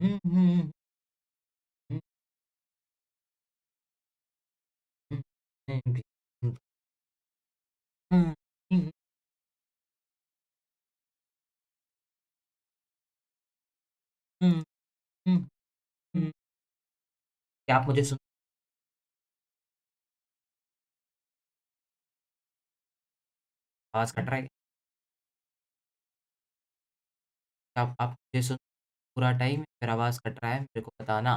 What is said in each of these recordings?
Mhm, mhm, mhm, mhm, mhm, mhm, mhm, mhm, mhm। क्या आप मुझे सुन आवाज़ कट रहा है क्या? आप मुझे सुन पूरा टाइम मेरा आवाज़ कट रहा है मेरे को बताना।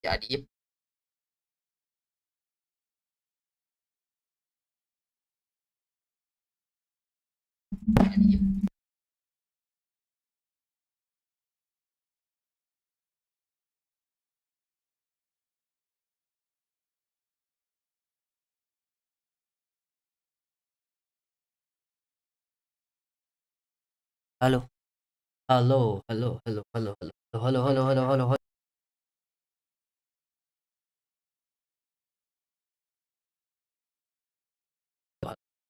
यार ये यार ये hello, hello, hello, hello, hello, hello, hello, hello, hello, hello, hello,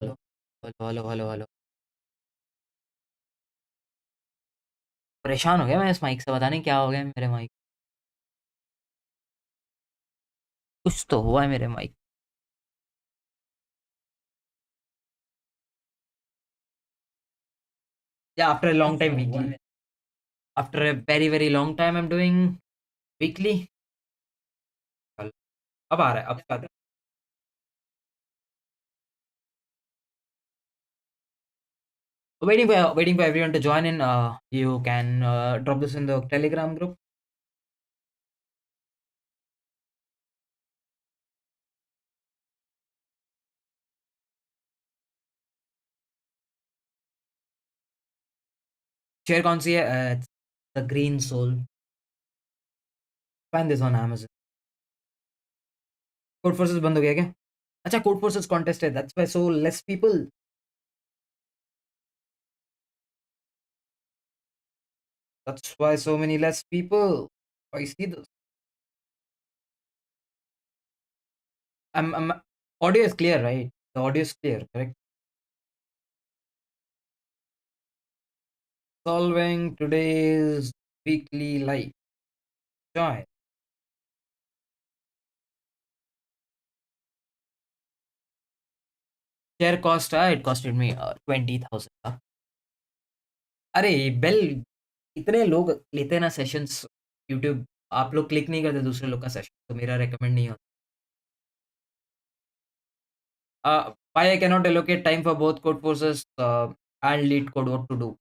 hello, hello, hello, hello, hello. परेशान हो गया मैं इस माइक से, पता नहीं क्या हो गया है मेरे माइक। कुछ तो हुआ है मेरे mic. Yeah, after a long time weekly. After a very very long time I'm doing weekly. अब आ रहा है, अब आ रहा है। Waiting for everyone to join in. You can drop this in the Telegram group. Share कौन सी है? The Green Soul. Find this on Amazon. Code Forces बंद हो गया क्या? अच्छा, Code Forces contest है. That's why so less people. That's why so many less people. I see this. Audio is clear, right? The audio is clear, correct? Solving today's weekly life. Join. Share cost, it costed me 20,000. अरे bell, इतने लोग लेते हैं ना sessions YouTube, आप लोग click नहीं करते दूसरे लोग का सेशन, तो मेरा रेकमेंड नहीं होता। Why I cannot allocate time for both code forces and lead code, what to do?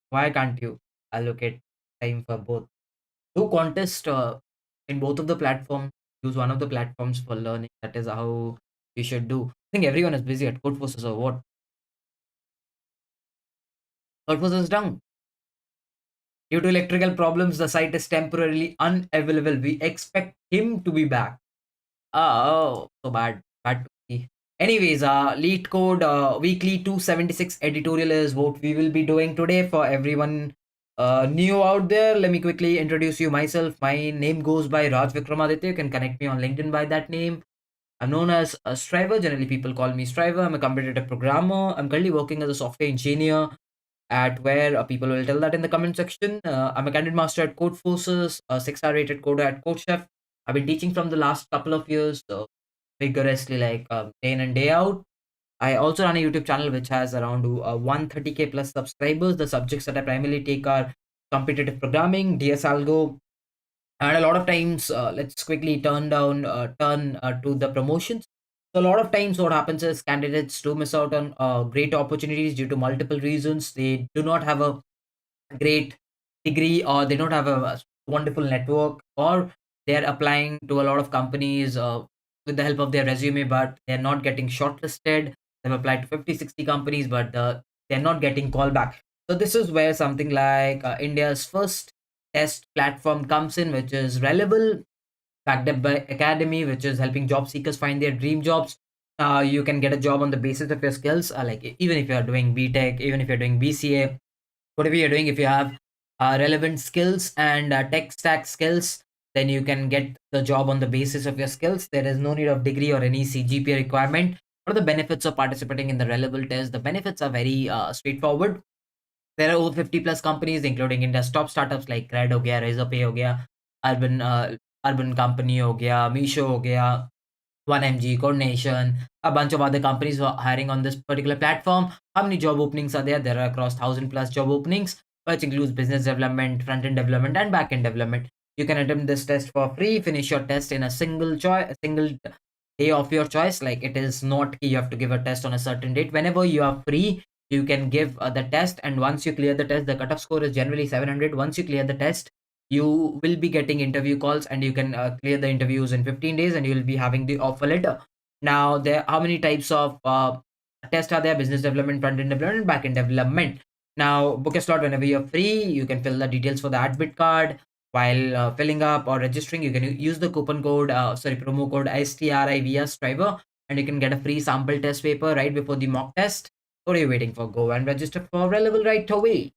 Why can't you allocate time for both? Do contest in both of the platforms. Use one of the platforms for learning. That is how you should do. I think everyone is busy at code forces or what? Code forces is down. Due to electrical problems, the site is temporarily unavailable. We expect him to be back. Oh, so bad. Bad to see. Anyways, Leetcode Weekly 276 editorial is what we will be doing today for everyone new out there. Let me quickly introduce you myself. My name goes by Raj Vikramaditya. You can connect me on LinkedIn by that name. I'm known as a Striver. Generally, people call me Striver. I'm a competitive programmer. I'm currently working as a software engineer at where people will tell that in the comment section. I'm a candidate master at Code Forces, a 6-star rated coder at CodeChef. I've been teaching from the last couple of years vigorously, like day in and day out. I also run a YouTube channel which has around 130K plus subscribers. The subjects that I primarily take are competitive programming, DS Algo, and a lot of times let's quickly turn to the promotions. So a lot of times what happens is candidates do miss out on great opportunities due to multiple reasons. They do not have a great degree, or they don't have a wonderful network, or they're applying to a lot of companies with the help of their resume, but they're not getting shortlisted. They've applied to 50, 60 companies, but they're not getting callback. So this is where something like India's first test platform comes in, which is Relevel, backed up by Academy, which is helping job seekers find their dream jobs. You can get a job on the basis of your skills, even if you are doing BTech, even if you're doing BCA, whatever you're doing, if you have relevant skills and tech stack skills, then you can get the job on the basis of your skills. There is no need of degree or any CGPA requirement. What are the benefits of participating in the Relevel test? The benefits are very straightforward. There are over 50 plus companies, including India's top startups like Cred हो गया, Razorpay हो गया, Urban Urban Company हो गया, Meesho हो गया, 1MG, Coordination, a bunch of other companies who are hiring on this particular platform. How many job openings are there? There are across 1,000 plus job openings, which includes business development, front end development, and back end development. You can attempt this test for free, finish your test in a a single day of your choice. Like, it is not you have to give a test on a certain date. Whenever you are free, you can give the test, and once you clear the test, the cutoff score is generally 700. Once you clear the test, you will be getting interview calls, and you can clear the interviews in 15 days, and you will be having the offer letter. Now, there how many types of tests are there? Business development, front end development, back end development. Now, book a slot whenever you're free. You can fill the details for the admit card. While filling up or registering, you can use the promo code STRIVS and you can get a free sample test paper right before the mock test. What are you waiting for? Go and register for Relevel right away.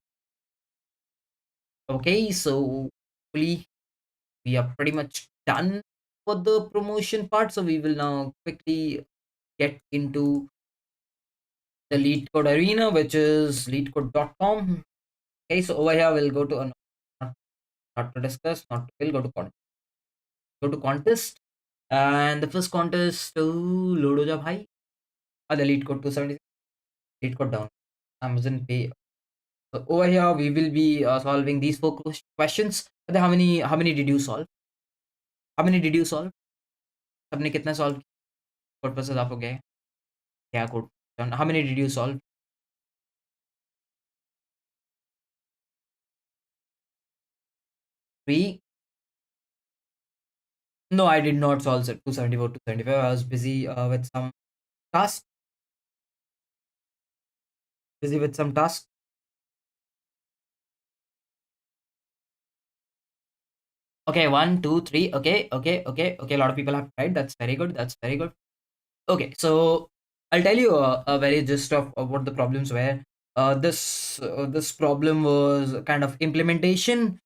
Okay, so hopefully we are pretty much done for the promotion part. So we will now quickly get into the Leetcode arena, which is leetcode.com. Okay, so over here we'll go to not to discuss, not to we'll go to contest. And the first contest to load ho ja bhai. The Leetcode 276. Leetcode down. Amazon Pay. So over here we will be solving these four questions. How many did you solve? How many did you solve? सबने कितना solve किया? Code process आप हो गए क्या code? How many did you solve? 3. No, I did not solve 274, 275. I was busy with some task. Busy with some task. Okay, 1, 2, 3. Okay, okay, okay, okay. A lot of people have tried. That's very good. That's very good. Okay, so I'll tell you a very gist of what the problems were. This problem was kind of implementation.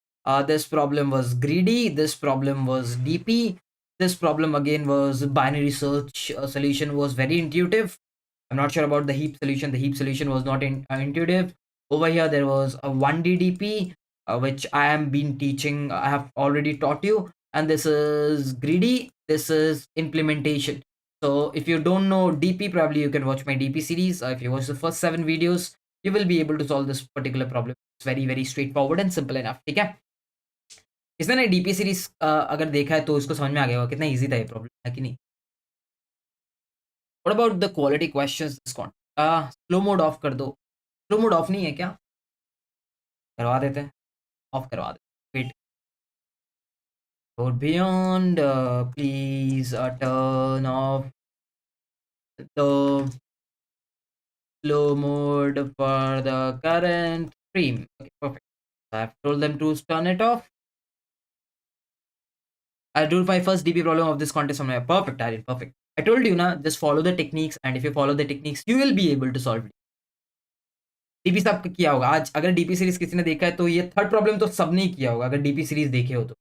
This problem was greedy. This problem was DP. This problem again was binary search. Solution was very intuitive. I'm not sure about the heap solution. The heap solution was not intuitive. Over here, there was a 1D DP, which I am been teaching. I have already taught you. And this is greedy. This is implementation. So if you don't know DP, probably you can watch my DP series. If you watch the first 7 videos, you will be able to solve this particular problem. It's very very straightforward and simple enough. ठीक है? इसने ना DP series अगर देखा है तो इसको समझ में आ गया होगा कितना इजी था ये प्रॉब्लम है कि नहीं. What about the quality questions this con? Slow mode of कर दो. स्लो मोड ऑफ नहीं है क्या? करवा देते हैं. ऑफ करवा दे. Wait. Code beyond, please turn off the slow mode for the current stream. Okay, perfect. I've told them to turn it off. I'll do my first DP problem of this contest on my perfect, Aryan. Perfect. I told you na, just follow the techniques, and if you follow the techniques, you will be able to solve it. DP साहब किया होगा आज. अगर DP series किसी ने देखा है तो ये थर्ड प्रॉब्लम तो सबने ही किया होगा. अगर डीपी सीरीज देखे हो तो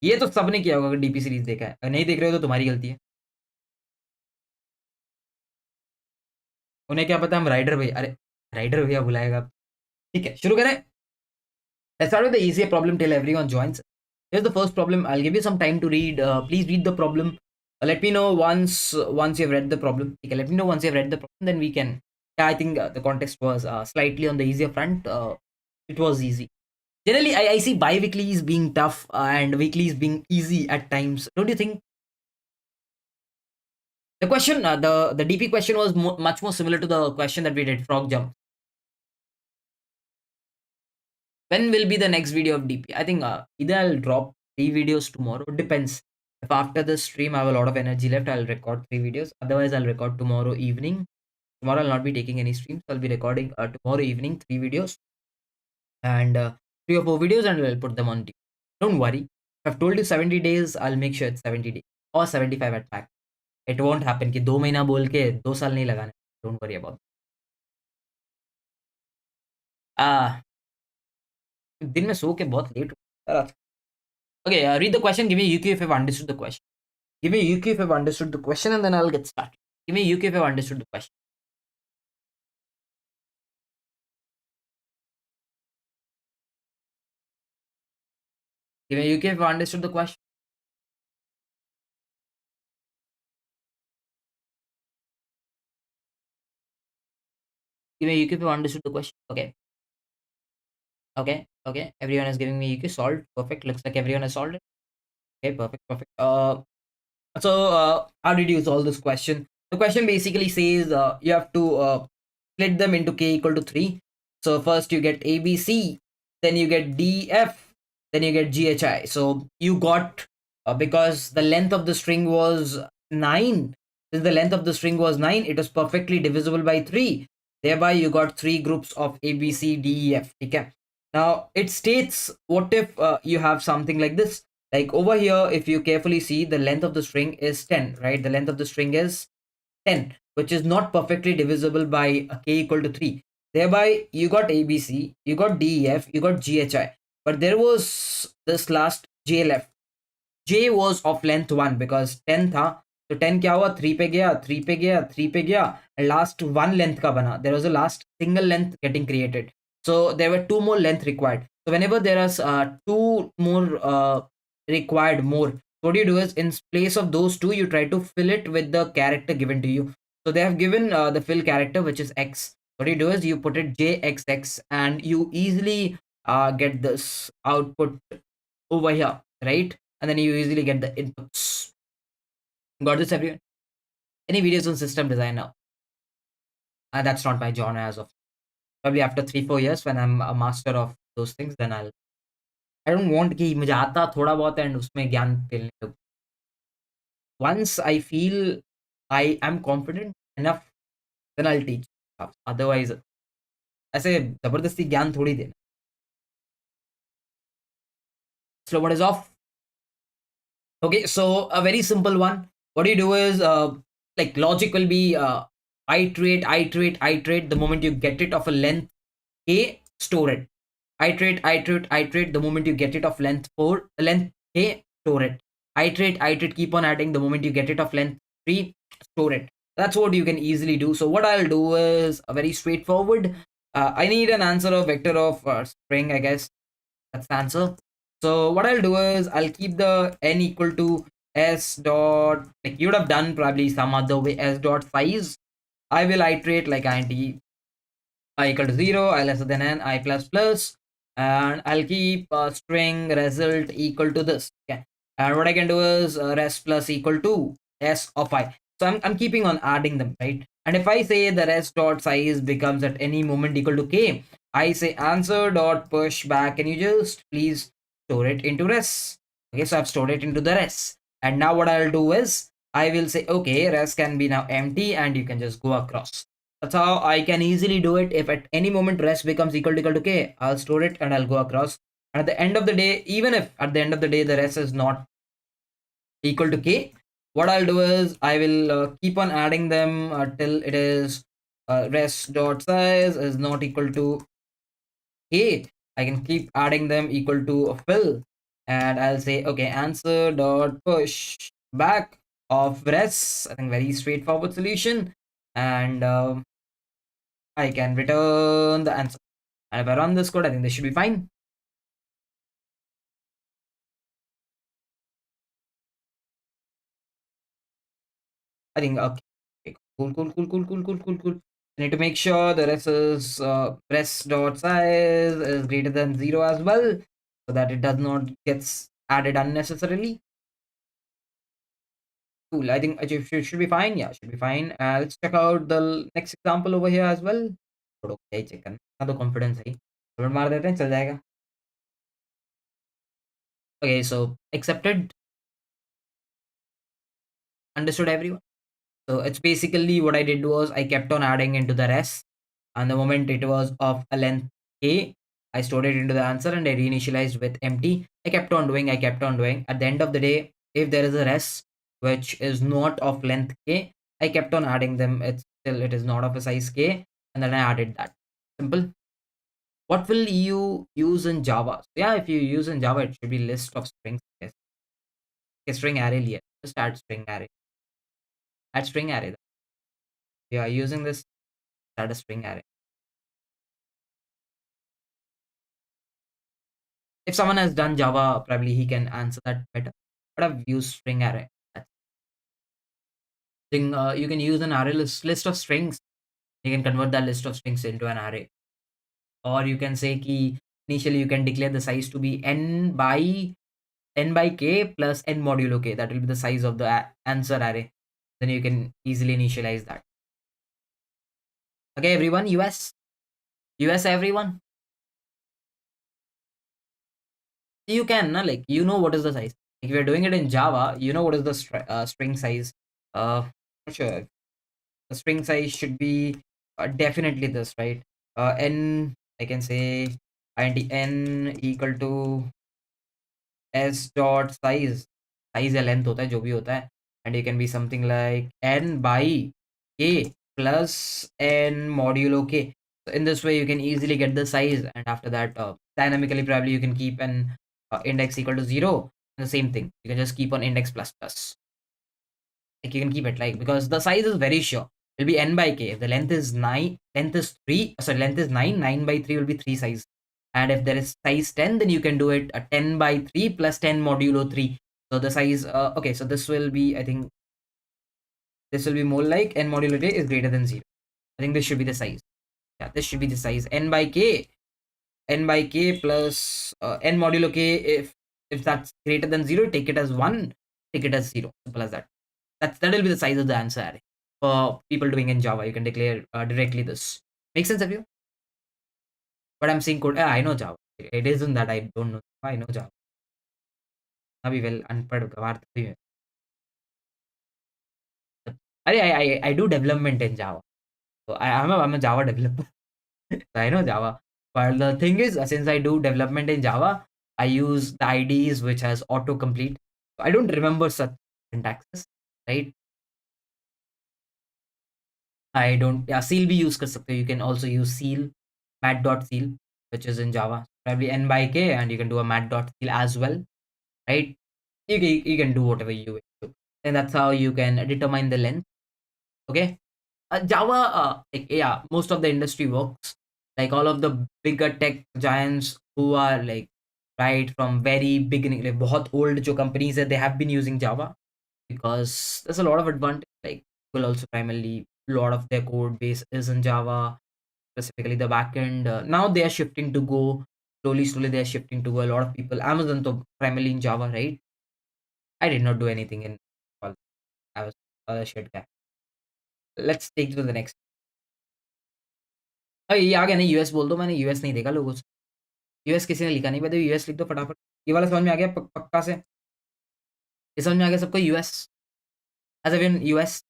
ये तो सबने किया होगा. अगर डीपी सीरीज देखा है, अगर नहीं देख रहे हो तो तुम्हारी गलती है. उन्हें क्या पता हम राइडर भैया. अरे राइडर भैया बुलाएगा. ठीक है, शुरू करें. Let's start with the easier problem till everyone joins. Here's the first problem. I'll give you some time to read. Please read the problem. Let me know once you've read the problem. Okay, let me know once you've read the problem. Then we can. Yeah, I think the context was slightly on the easier front. It was easy. Generally, I see bi-weeklies being tough and weeklies being easy at times. Don't you think? The question, the DP question was much more similar to the question that we did, frog jump. When will be the next video of DP? I think either I'll drop 3 videos tomorrow. Depends. If after the stream I have a lot of energy left, I'll record 3 videos. Otherwise, I'll record tomorrow evening. Tomorrow I'll not be taking any streams. I'll be recording tomorrow evening 3 videos and 3 or 4 videos, and I'll put them on DP. Don't worry. If I've told you 70 days, I'll make sure it's 70 days or 75 at max. It won't happen कि 2 महीना बोल के 2 साल नहीं लगाने. Don't worry about that. दिन में सो के बहुत लेट हो Okay, read the question. Give me a UQ if I've understood the question. Give me a UQ if I've understood the question, and then I'll get started. Give me a UQ if I've understood the question. Give me a UQ if I've understood the question. Give me a UQ if I've understood the question. Okay. Okay. Okay. Everyone is giving me UQ. Solved. Perfect. Looks like everyone has solved it. Okay. Perfect. Perfect. So how did you solve this question? The question basically says you have to split them into k equal to 3. So first you get ABC, then you get DF, then you get GHI. So you got, because the length of the string was 9, since the length of the string was 9, it was perfectly divisible by 3. Thereby you got 3 groups of ABCDEF. Okay. Now it states, what if you have something like this? Like over here, if you carefully see, the length of the string is 10, right? The length of the string is 10, which is not perfectly divisible by a k equal to 3. Thereby, you got ABC, you got DEF, you got GHI. But there was this last J left. J was of length 1 because 10 था. तो 10 क्या हुआ, 3 पे गया, 3 पे गया, 3 पे गया, and last one length का बना. There was a last single length getting created. So there were two more length required. So whenever there is two more required more, what you do is, in place of those two, you try to fill it with the character given to you. So they have given the fill character, which is X. What you do is, you put it JXX, and you easily get this output over here, right? And then you easily get the inputs. Got this, everyone? Any videos on system design now? That's not my genre as of, probably after 3-4 years when I'm a master of those things, then I'll. I don't want कि मुझे आता थोड़ा बहुत and उसमें ज्ञान फैलने लगे. Once I feel I am confident enough, then I'll teach. Otherwise, ऐसे जबरदस्ती ज्ञान थोड़ी देना. So what is off? Okay, so a very simple one. What you do is, like, logic will be iterate, iterate, iterate. The moment you get it of a length k, store it. Iterate, iterate, iterate. The moment you get it of length 4, length k, store it. Iterate, iterate. Keep on adding. The moment you get it of length 3, store it. That's what you can easily do. So what I'll do is a very straightforward. I need an answer of vector of string, I guess. That's the answer. So what I'll do is, I'll keep the n equal to s dot, like you would have done probably some other way, s dot size. I will iterate like int I equal to 0, I lesser than n, I plus plus, and I'll keep string result equal to this. Okay. And what I can do is res plus equal to s of I. So I'm keeping on adding them, right? And if I say the res dot size becomes at any moment equal to k, I say answer dot push back. Can you just please store it into res? Okay, so I've stored it into the res. And now what I'll do is, I will say, okay, res can be now empty, and you can just go across. That's how I can easily do it. If at any moment res becomes equal to k, I'll store it and I'll go across. And at the end of the day, even if at the end of the day the res is not equal to k, what I'll do is, I will keep on adding them till it is res dot size is not equal to k. I can keep adding them equal to a fill, and I'll say, okay, answer dot push back of res. I think very straightforward solution. And I can return the answer. And if I run this code, I think this should be fine. I think, okay. Cool, cool, cool, cool, cool, cool, cool, cool. I need to make sure the rest is rest dot size is greater than 0 as well, so that it does not gets added unnecessarily. Cool. I think it should be fine. Yeah, should be fine. Let's check out the next example over here as well. थोड़ा क्या ही check करना, तो confidence है. Submit मार देते हैं, चल जाएगा. Okay, so accepted. Understood, everyone? So it's basically, what I did was, I kept on adding into the rest, and the moment it was of a length k, I stored it into the answer and I reinitialized with empty. I kept on doing, I kept on doing. At the end of the day, if there is a rest which is not of length k, I kept on adding them. It's still, it is not of a size k, and then I added that. Simple. What will you use in Java? So yeah, if you use in Java, it should be list of strings. Yes. Okay, string array liya. Just add string array. Add string array. Yeah, using this, add a string array. If someone has done Java, probably he can answer that better. But I've used string array. That's thing. You can use an array list of strings. You can convert that list of strings into an array. Or you can say key initially you can declare the size to be n by k plus n modulo k. That will be the size of the answer array. Then you can easily initialize that. Okay, everyone, US everyone. You can like what is the size. If you're doing it in Java, you know what is the string size. Not sure. The string size should be definitely this, right? N, I can say int n equal to s dot size. Size या length होता है जो भी होता है, and it can be something like n by k plus n modulo k. So in this way you can easily get the size, and after that dynamically probably you can keep an index equal to 0. And the same thing, you can just keep on index plus plus. Like you can keep it like, because the size is very sure. It will be n by k. If the length is 9, length is 3, sorry, length is 9, 9 by 3 will be 3 size. And if there is size 10, then you can do it 10 by 3 plus 10 modulo 3. So the size, okay, so this will be, I think, this will be more like n modulo 3 is greater than 0. I think this should be the size. Yeah, this should be the size. N by k plus n modulo k. If that's greater than 0, take it as 1, take it as 0. Simple as that. That will be the size of the answer array. For people doing in Java, you can declare directly this. Make sense of you? But I'm saying code. I know Java. It isn't that I don't know. I know Java. अभी well अनपढ़ गवार थोड़ी है. I do development in Java. So I'm a Java developer. So I know Java. But the thing is, since I do development in Java, I use the IDEs which has autocomplete. So I don't remember such syntaxes, right? I don't. Yeah, seal भी use कर सकते हो. You can also use seal, mat.seal, which is in Java. Probably n by k, and you can do a mat.seal as well, right? You can do whatever you wish to, and that's how you can determine the length. Okay, Java, like, yeah, most of the industry works. Like all of the bigger tech giants who are like right from very beginning, like बहुत old जो companies है, they have been using Java because there's a lot of advantage. Like Google also primarily a lot of their code base is in Java, specifically the backend. Now they are shifting to Go. Slowly they are shifting to Go. A lot of people. Amazon to primarily in Java, right? I did not do anything in college. I was a shit guy. Let's take to the next. ये आ गया नहीं, US बोल दो. मैंने US नहीं देखा लोगों से. यूएस किसी ने लिखा नहीं, बताओ यूएस लिख दो फटाफट. ये वाला समझ में आ गया पक्का से. ये समझ में आ गया सबको. US as an US.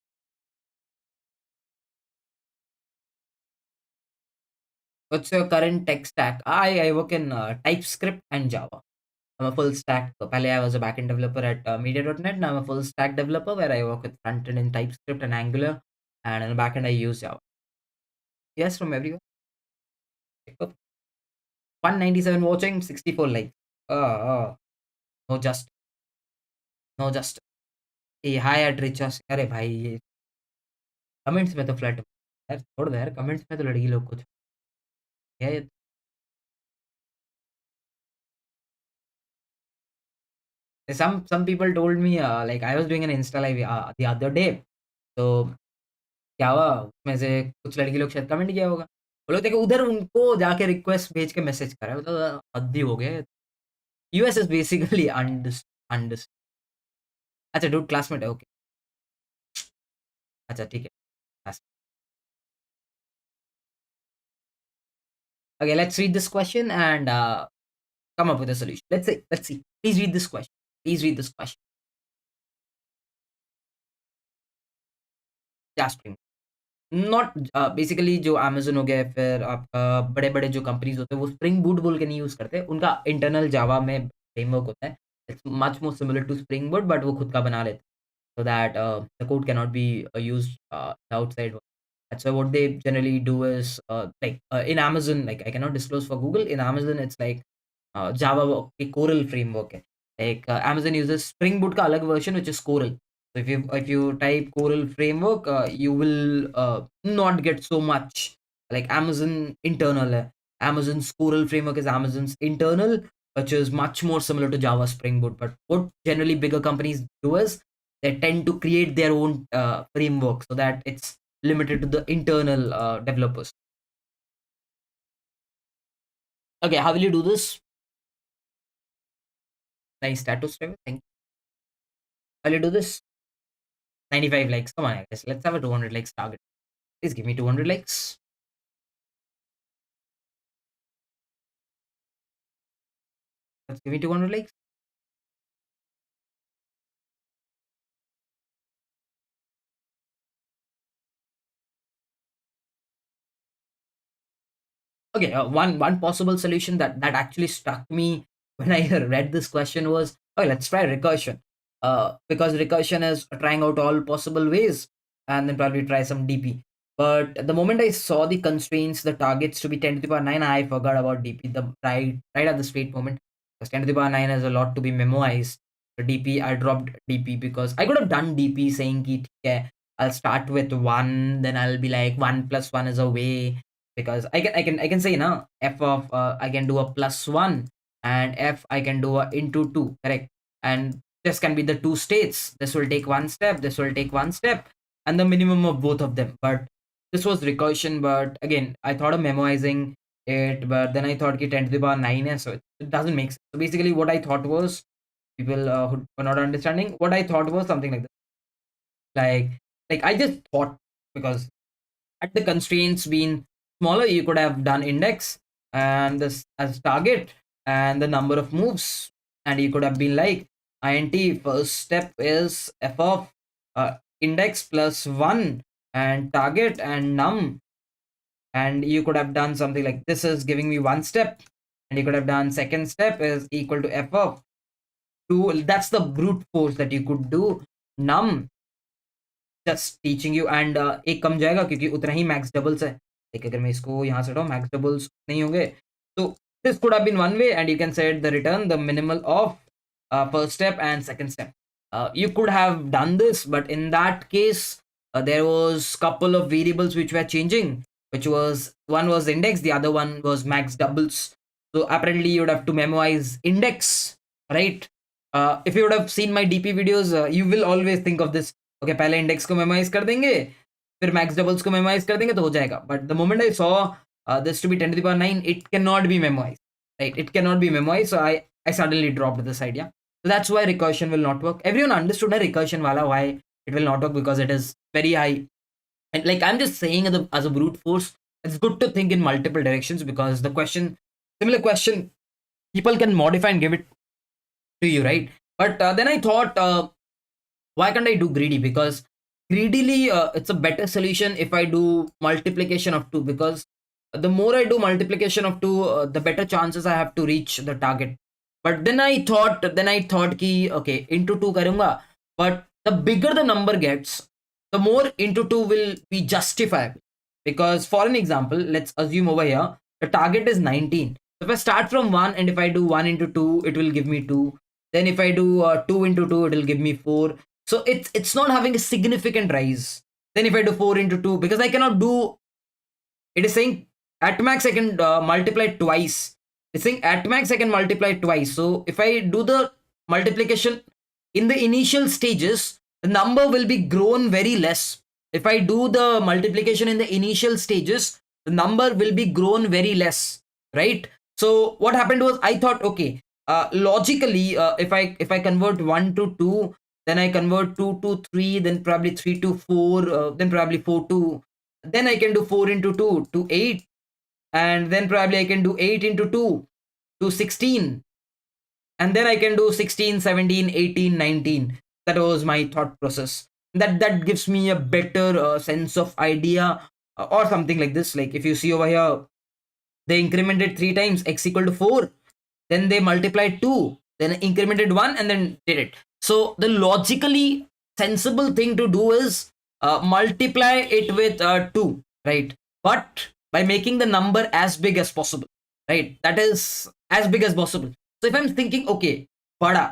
What's your current tech stack? I work in TypeScript and Java. I'm a full stack. Pale I was a backend developer at media.net. Now I'm a full stack developer where I work with frontend in TypeScript and Angular, and in the backend I use Java. Yes, from everywhere. 197 watching, 64 likes. No just, no just. ये हाय eight रिचर्स. अरे भाई ये comments में तो flirt यार, छोड़ दो यार. कमेंट्स में तो लड़की लोग कुछ है. Some people told me like I was doing an Insta live the other day. तो क्या हुआ, उसमें से कुछ लड़की लोग शायद कमेंट किया होगा. वो लोग देखे उधर उनको जाके रिक्वेस्ट भेज के मैसेज करा. मतलब हद ही हो गया. US is basically under. अच्छा डूड क्लासमेट है. ओके, अच्छा ठीक है. Okay, let's read this question and come up with a solution. Let's see. Please read this question. Please read this question. Yeah, Spring. Not basically जो Amazon हो गया, फिर आपका बड़े-बड़े जो कंपनीज़ होते हैं वो स्प्रिंग बूट बोल के नहीं यूज़ करते. उनका इंटरनल जावा में फ्रेमवर्क होता है. It's much more similar to spring boot, but वो खुद का बना लेते हैं. So that the code can not be used outside. That's why what they generally do is in Amazon, like I cannot disclose for Google. In Amazon, it's like Java के Coral framework है. Like Amazon uses Spring Boot का अलग version which is Coral. So if you type Coral framework, you will not get so much like Amazon internal है. Amazon's Coral framework is Amazon's internal, which is much more similar to Java Spring Boot. But what generally bigger companies do is they tend to create their own framework so that it's limited to the internal developers. Okay, how will you do this? Nice status level. Thank you. How will you do this? 95 likes. Come on, guys. Let's have a 200 likes target. Please give me 200 likes. Let's give me 200 likes. Okay, one possible solution that actually struck me when I read this question was, oh, let's try recursion. Because recursion is trying out all possible ways, and then probably try some DP. But the moment I saw the constraints, the targets to be 10 to the power 9, I forgot about DP. The right at the straight moment, because 10 to the power 9 has a lot to be memoized. The DP, I dropped DP because I could have done DP saying ki, "Okay, I'll start with 1, then I'll be like 1 plus 1 is a way, because I can say now f of I can do a plus 1, and f I can do a into 2, correct? And this can be the two states. This will take one step, this will take one step, and the minimum of both of them. But this was recursion. But again, I thought of memoizing it, but then I thought ki 10 to the power 9 है, so it doesn't make sense. So basically what I thought was, people who were not understanding, what I thought was something like this. Like I just thought, because had the constraints been smaller, you could have done index and this as target and the number of moves, and you could have been like int first step is f of index plus 1 and target and num, and you could have done something like this is giving me one step, and you could have done second step is equal to f of 2. That's the brute force that you could do. Num just teaching you and एक कम जाएगा क्योंकि उतना ही max doubles है। Like अगर मैं इसको यहाँ से हटाऊँ, मैक्स डबल्स नहीं होंगे, तो this could have been one way and you can set the return the minimal of first step and second step. You could have done this, but in that case there was couple of variables which were changing, which was one was index, the other one was max doubles. So apparently you would have to memorize index, right? If you would have seen my DP videos, you will always think of this. Okay पहले index को memorise कर देंगे, फिर max doubles को memorise कर देंगे तो हो जाएगा. But the moment I saw this to be 10 to the power 9, it cannot be memorized, right? It cannot be memorized. So I suddenly dropped this idea. So that's why recursion will not work. Everyone understood a recursion wala why it will not work, because it is very high. And like I'm just saying as a brute force, it's good to think in multiple directions, because the question, similar question, people can modify and give it to you, right? But then I thought, why can't I do greedy? Because greedily, it's a better solution if I do multiplication of 2, because the more I do multiplication of 2, the better chances I have to reach the target. But then I thought ki okay, into 2 karunga, but the bigger the number gets, the more into 2 will be justifiable. Because for an example, let's assume over here the target is 19. So if I start from 1 and if I do 1 into 2, it will give me 2. Then if I do 2 into 2, it will give me 4. So it's not having a significant rise. Then if I do 4 into 2, because I cannot do, it is saying at max I can multiply twice. It's saying at max I can multiply twice. So if I do the multiplication in the initial stages, the number will be grown very less. If I do the multiplication in the initial stages, the number will be grown very less, right? So what happened was, I thought, okay, logically, if I convert 1 to 2, then I convert 2 to 3, then probably 3 to 4, then probably 4 to, then I can do 4 into 2 to 8, and then probably I can do 8 into 2 to 16, and then I can do 16, 17, 18, 19. That was my thought process. That gives me a better sense of idea, or something like this. Like if you see over here, they incremented 3 times x equal to 4, then they multiplied 2, then incremented 1, and then did it. So the logically sensible thing to do is multiply it with 2, right? But by making the number as big as possible, right? That is as big as possible. So if I'm thinking, okay, बड़ा,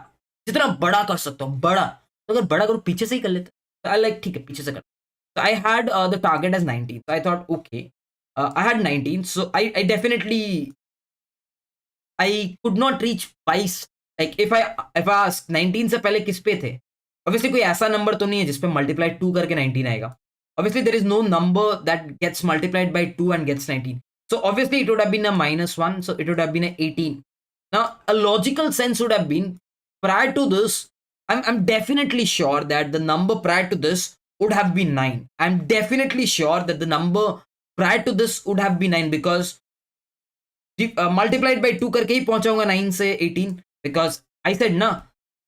जितना बड़ा कर सकता हूँ, बड़ा, तो अगर बड़ा करो पीछे से ही कर लेते, तो I like ठीक है पीछे से कर. So I had the target as 19. So I thought, okay, I had 19, so I definitely I could not reach 22. Like if I ask 19 से पहले किस पे थे? Obviously कोई ऐसा नंबर तो नहीं है जिस पे मल्टीप्लाई 2 करके 19 आएगा. Obviously there is no number that gets multiplied by 2 and gets 19. So obviously it would have been a -1, so it would have been a 18. Now a logical sense would have been, prior to this, I'm definitely sure that the number prior to this would have been 9. I'm definitely sure that the number prior to this would have been 9, because multiplied by 2 करके ही पहुंचाऊंगा 9 से 18, because I said na,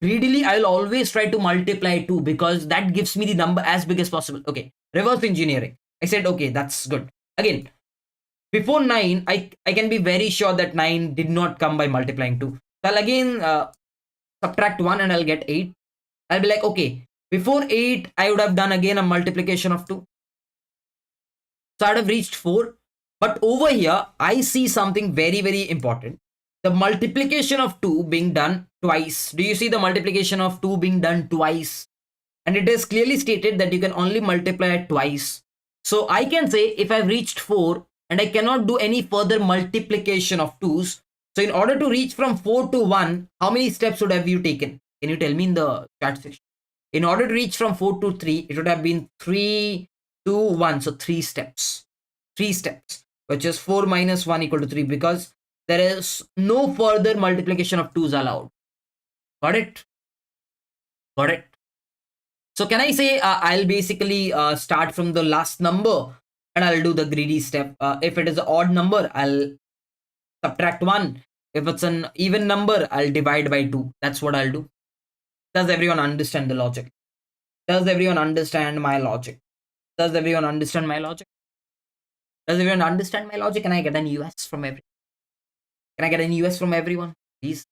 greedily I'll always try to multiply 2 because that gives me the number as big as possible. Okay, reverse engineering. I said, okay, that's good. Again, before 9, I can be very sure that 9 did not come by multiplying 2. So I'll again subtract 1 and I'll get 8. I'll be like, okay, before 8, I would have done again a multiplication of 2. So I'd have reached 4. But over here, I see something very, very important. The multiplication of 2 being done twice. Do you see the multiplication of 2 being done twice? And it is clearly stated that you can only multiply it twice. So I can say if I've reached 4 and I cannot do any further multiplication of 2's. So in order to reach from 4 to 1, how many steps would have you taken? Can you tell me in the chat section? In order to reach from 4 to 3, it would have been 3, 2, 1. So 3 steps. 3 steps, which is 4 minus 1 equal to 3, because there is no further multiplication of 2's allowed. Got it? Got it? So can I say I'll basically start from the last number and I'll do the greedy step. If it is an odd number, I'll subtract 1. If it's an even number, I'll divide by 2. That's what I'll do. Does everyone understand the logic? Does everyone understand my logic? Does everyone understand my logic? Does everyone understand my logic? Can I get an US from everyone? Can I get an US from everyone, please?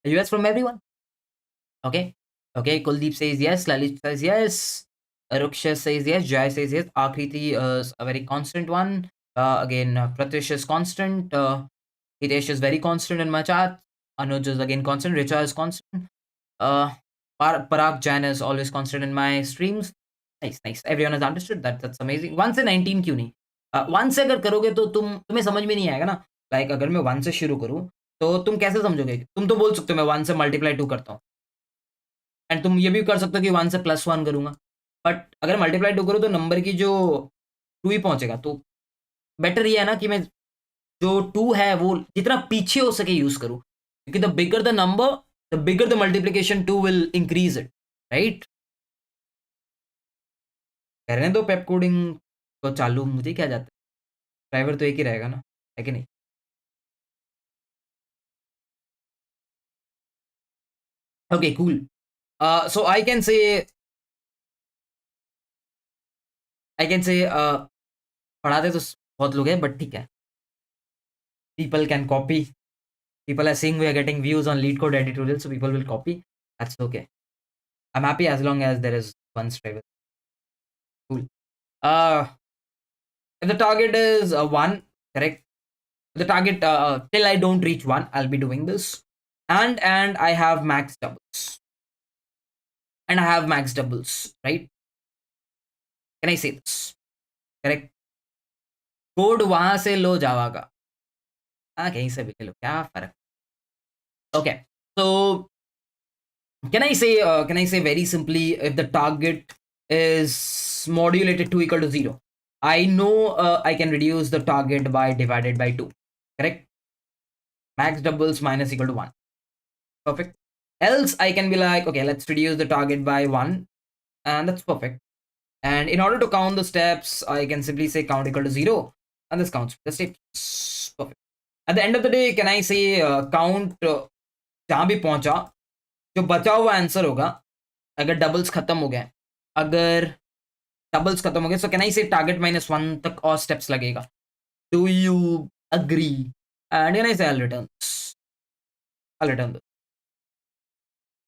US from everyone? Okay. Okay, Kuldeep says yes. Lalit says yes. Ruksha says yes. Jai says yes. Akriti is a very constant one. Again, Pratish is constant. Hitesh is very constant in my chat. Anuj is again constant. Richa is constant. Parag Jain is always constant in my streams. Nice, nice. Everyone has understood that. That's amazing. 1 से 19 क्यों नहीं? 1 से अगर करोगे तो तुम्हें समझ में नहीं आएगा ना. लाइक अगर मैं 1 से शुरू करूँ तो तुम कैसे समझोगे? तुम तो बोल सकते हो मैं 1 से मल्टीप्लाई 2 करता हूँ. एंड तुम ये भी कर सकते हो कि 1 से +1 करूंगा. बट अगर मल्टीप्लाई 2 करो तो नंबर की जो 2 ही पहुंचेगा. तो बेटर ये है ना कि मैं जो 2 है वो जितना पीछे हो सके यूज करूँ, क्योंकि the bigger the number, the bigger the multiplication 2 will increase it, right? करने दो पेप कोडिंग को चालू, मुझे क्या जाता है, ड्राइवर तो एक ही रहेगा ना, है कि नहीं? Okay cool. So I can say पढ़ाते तो बहुत लोग हैं, बट ठीक है, people can copy. People are saying we are getting views on Leetcode editorial, so people will copy. That's okay. I'm happy as long as there is one driver. Cool. If the target is 1, correct? The target till I don't reach 1, I'll be doing this. And I have max doubles. And I have max doubles, right? Can I say this? Correct? Code वहां से लो जावा का, हाँ कहीं से भी ले लो, क्या फर्क. Okay, so can I say very simply, if the target is modulated 2 equal to 0, I know I can reduce the target by divided by 2, correct? Max doubles minus equal to 1. Perfect. Else I can be like, okay, let's reduce the target by 1, and that's perfect. And in order to count the steps, I can simply say count equal to 0, and this counts the steps. Perfect. At the end of the day, can I say count जहां भी पहुंचा, जो बचा हुआ answer होगा, अगर doubles खत्म हो गए, सो कैन आई से टारगेट -1 तक और स्टेप्स लगेगा. Do you agree? And can I say I will return. I'll return this.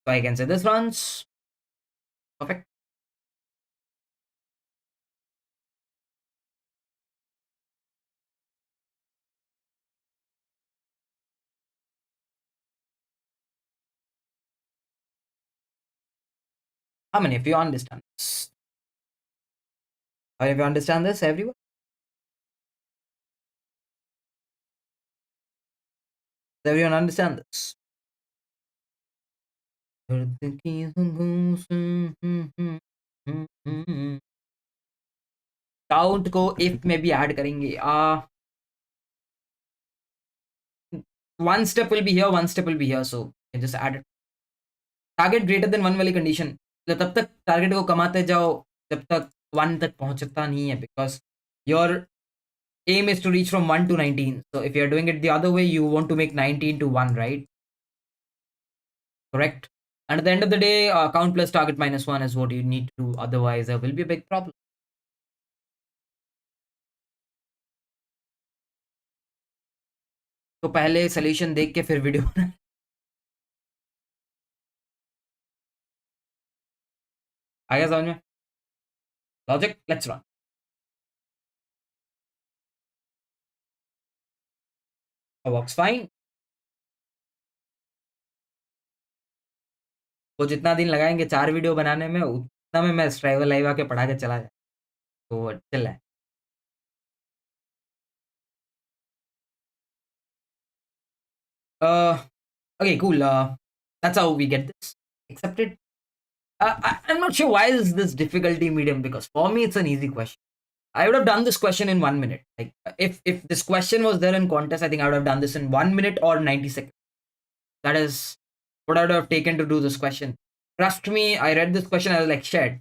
So I can say this runs. Perfect. How many of you understand this? How if you understand this, everyone? Does everyone understand this? Count को if में भी add करेंगे. One step will be here, one step will be here, so you just add it. Target greater than 1 वाली condition, तो तब तक target को कमाते जाओ जब तक 1 तक पहुंचता नहीं है, because your aim is to reach from 1 to 19. So if you're doing it the other way, you want to make 19 to 1, right? Correct. And at the end of the day, count plus target minus 1 is what you need to do. Otherwise, there will be a big problem. तो पहले solution देख के फिर video बना. आ गया समझ में? Logic, let's run. Works fine. वो जितना दिन लगाएंगे 4 वीडियो बनाने में, उतना में मैं स्ट्राइवल लाइव आके पढ़ा के चला जाए, तो चल रहा है. Okay, cool. That's how we get this accepted. I'm not sure why is this difficulty medium, because for me it's an easy question. I would have done this question in 1 minute. Like if this question was there in contest, I think I would have done this in 1 minute or 90 seconds. That is what I would have taken to do this question. Trust me, I read this question, I was like, shit,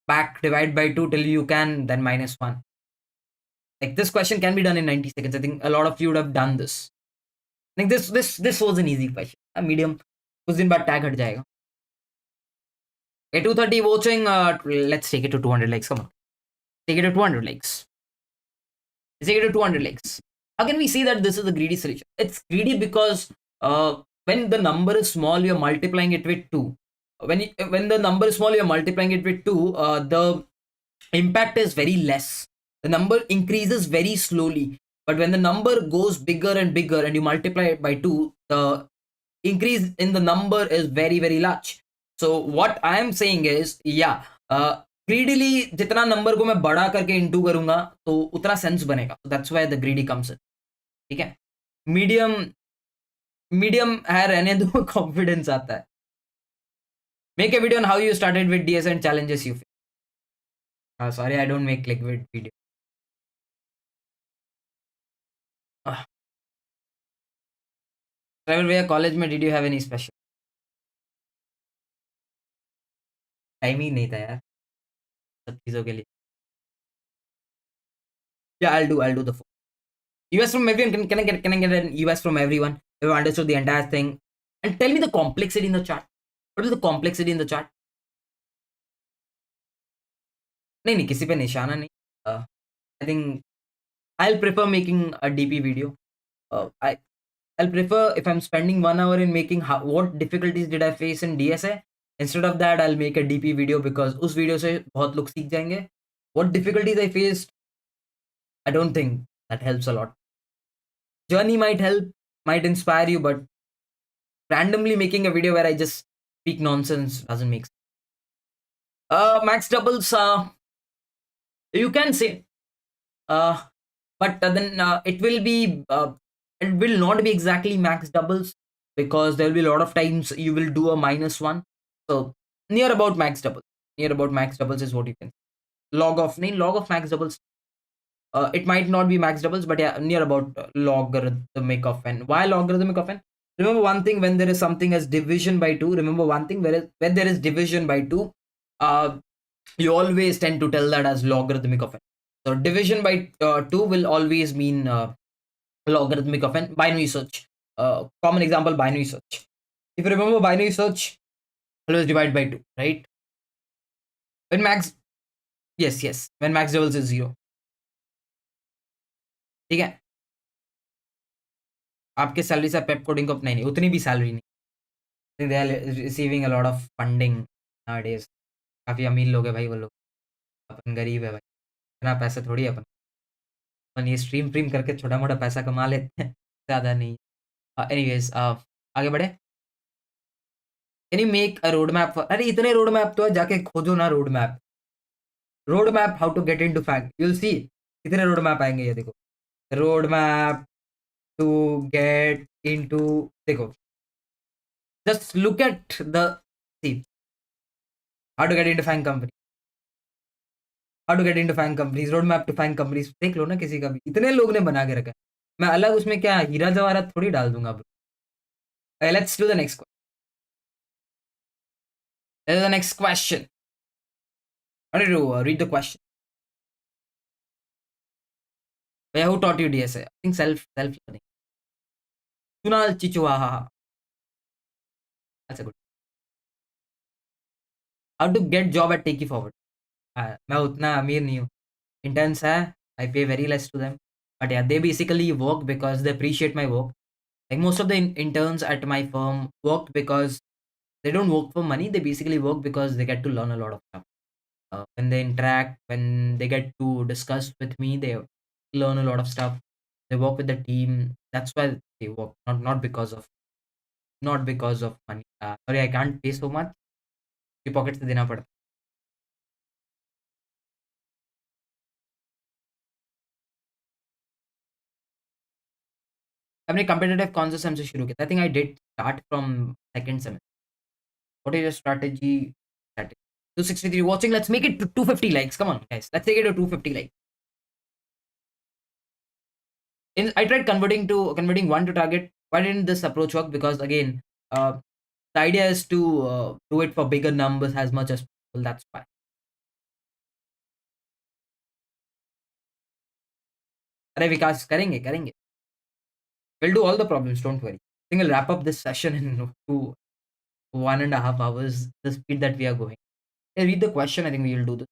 back, divide by 2 till you can, then minus 1. Like this question can be done in 90 seconds. I think a lot of you would have done this. Like this was an easy question. A medium, कुछ दिन बाद tag हट जाएगा. Okay, 230 watching. Let's take it to 200 likes. Come on, take it to 200 likes. Let's take it to 200 likes. How can we see that this is a greedy solution? It's greedy because when the number is small, you're multiplying it with 2. When the number is small, you're multiplying it with 2. The impact is very less. The number increases very slowly. But when the number goes bigger and bigger and you multiply it by 2, the increase in the number is very, very large. So what I am saying is, yeah, greedily जितना number को मैं बड़ा करके into करूंगा तो उतना sense बनेगा. That's why the greedy comes in. ठीक है. मीडियम मीडियम है, रहने दो, कॉन्फिडेंस आता है. Make a video on how you started with DS and challenges you face. Sorry, I don't make liquid video. Travel भैया, कॉलेज में did you have any special? Time ही नहीं था यार सब चीजों के लिए. Yeah, I'll do the phone. US from everyone. Can I get an US from everyone? Who understood the entire thing? And tell me the complexity in the chart. What is the complexity in the chart? नहीं किसी पे निशाना नहीं. I think I'll prefer making a DP video. I'll prefer if I'm spending 1 hour in making what difficulties did I face in DSA. Instead of that, I'll make a DP video because उस video से बहुत लोग सीख जाएंगे. What difficulties I faced, I don't think that helps a lot. Journey might help, might inspire you, but randomly making a video where I just speak nonsense doesn't make sense. Max doubles, you can say, but then it will not be exactly max doubles because there will be a lot of times you will do a -1. So near about max doubles. Near about max doubles is what you can say. Log of max doubles. It might not be max doubles, but yeah, near about logarithmic of n. Why logarithmic of n? Remember one thing, when there is something as division by 2, remember one thing, when there is division by 2, you always tend to tell that as logarithmic of n. So division by 2 will always mean logarithmic of n. Binary search. Common example, binary search. If you remember binary search, always divide by 2, right? When max, yes, when max doubles is 0. ठीक है. आपके salary से पेप coding को नहीं, उतनी भी salary नहीं। They are receiving a lot of funding nowadays. काफ़ी अमीर लोग हैं भाई वो लोग, अपन गरीब है भाई, इतना पैसा थोड़ी है अपन। अपन ये स्ट्रीम करके छोटा-मोटा पैसा कमा लेते हैं, ज़्यादा नहीं। एनीवेज़ आगे बढ़े? Can you make a road map अरे इतने रोड मैप तो है, जाके खोजो ना road map. Road map how to get into fact, you will see कितने रोड मैप आएँगे ये देखो। Road map to get into, देखो, just look at the see how to get into FAANG company, how to get into FAANG companies, road map to FAANG companies, देख लो ना किसी का भी, इतने लोग ने बना के रखा है। मैं अलग उसमें क्या हीरा जवाहरात थोड़ी डाल दूंगा bro. Let's do the next the next question. I need to read the question. Who taught you DSA? I think self learning. Kunal Chichuaha. That's a good. How to get job at Take You Forward? मैं उतना अमीर नहीं हूँ. Interns है. I pay very less to them. But yeah, they basically work because they appreciate my work. Like most of the interns at my firm work because they don't work for money. They basically work because they get to learn a lot of stuff. When they interact, when they get to discuss with me, they learn a lot of stuff. They work with the team. That's why they work, not because of money. Sorry, I can't pay so much. ये pocket से देना पड़ता है. अपने competitive कौन से same से शुरू किया? I think I did start from second semester. What is your strategy? Strategy. 263 watching. Let's make it to 250 likes. Come on, guys. Let's take it to 250 likes. I tried converting one to target. Why didn't this approach work? Because again, the idea is to do it for bigger numbers as much as possible. That's why. अरे विकास करेंगे. We'll do all the problems. Don't worry. I think we'll wrap up this session in 1.5 hours. The speed that we are going. Hey, read the question. I think we will do this.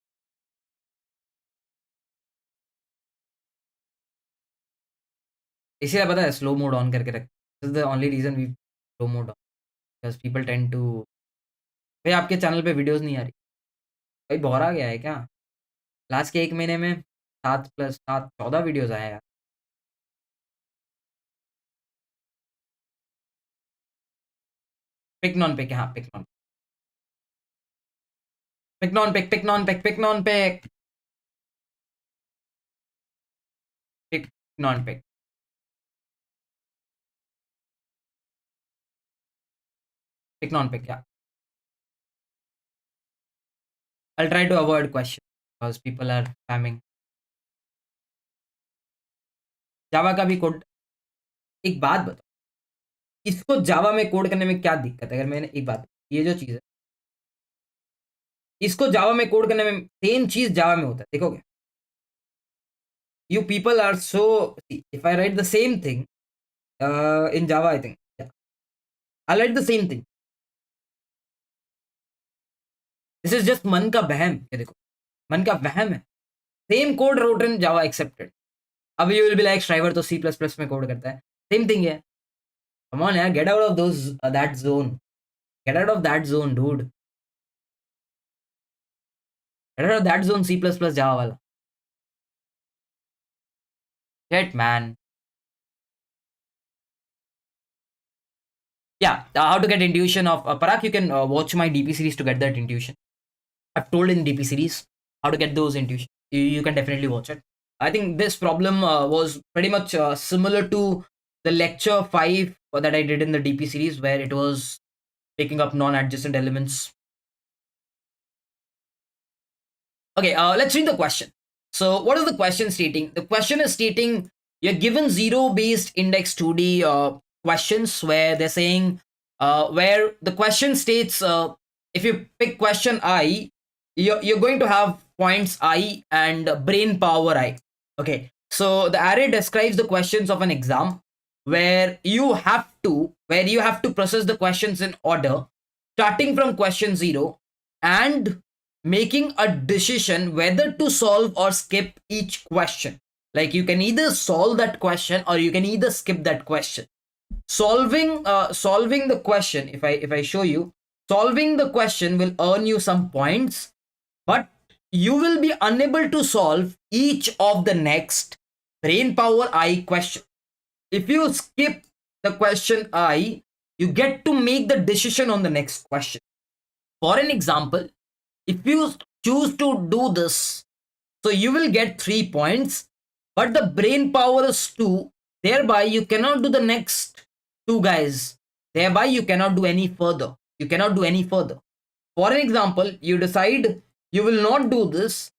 इसीलिए पता है slow mode on करके रख. This is the only reason we slow mode on, because people tend to. भाई आपके channel पे videos नहीं आ रही भाई, बोर आ गया है क्या? लास्ट के 1 महीने में 7 + 7 14 वीडियोस आए यार. पिक नॉन पिक, हाँ pick non pick non pick pick non pick pick non pick pick non pick pick non pick. या I'll try to avoid questions because people are spamming. जावा का भी code. एक बात बताओ, इसको जावा में कोड करने में क्या दिक्कत है? अगर मैंने एक बात, ये जो चीज़ है, इसको जावा में कोड करने में सेम चीज़ जावा में होता है, देखोगे? You people are so. See, if I write the same thing in Java, I think, yeah, I'll write the same thing. This is just मन का वहम. ये देखो, मन का वहम है. Same code wrote in Java accepted. अब you will be like Shriver तो C++ में कोड करता है. सेम थिंग है. Come on यार, get out of that zone. Get out of that zone, dude. Get out of that zone, C++ Java वाला. Shit, man. Yeah, how to get intuition of Parag, you can watch my DP series to get that intuition. I've told in DP series how to get those intuition. You can definitely watch it. I think this problem was pretty much similar to the lecture 5 that I did in the DP series, where it was picking up non-adjacent elements. Okay, let's read the question. So what is the question stating? The question is stating you're given zero-based index 2D questions where they're saying, where the question states, if you pick question I, you're going to have points I and brain power I. Okay, so the array describes the questions of an exam where you have to process the questions in order, starting from question 0 and making a decision whether to solve or skip each question. Like you can either solve that question or you can either skip that question. solving the question, if I show you, solving the question will earn you some points, but you will be unable to solve each of the next brain power I question. If you skip the question I, you get to make the decision on the next question. For an example, if you choose to do this, so you will get 3 points, but the brain power is 2. Thereby, you cannot do the next 2 guys. Thereby, you cannot do any further. You cannot do any further. For an example, you decide you will not do this.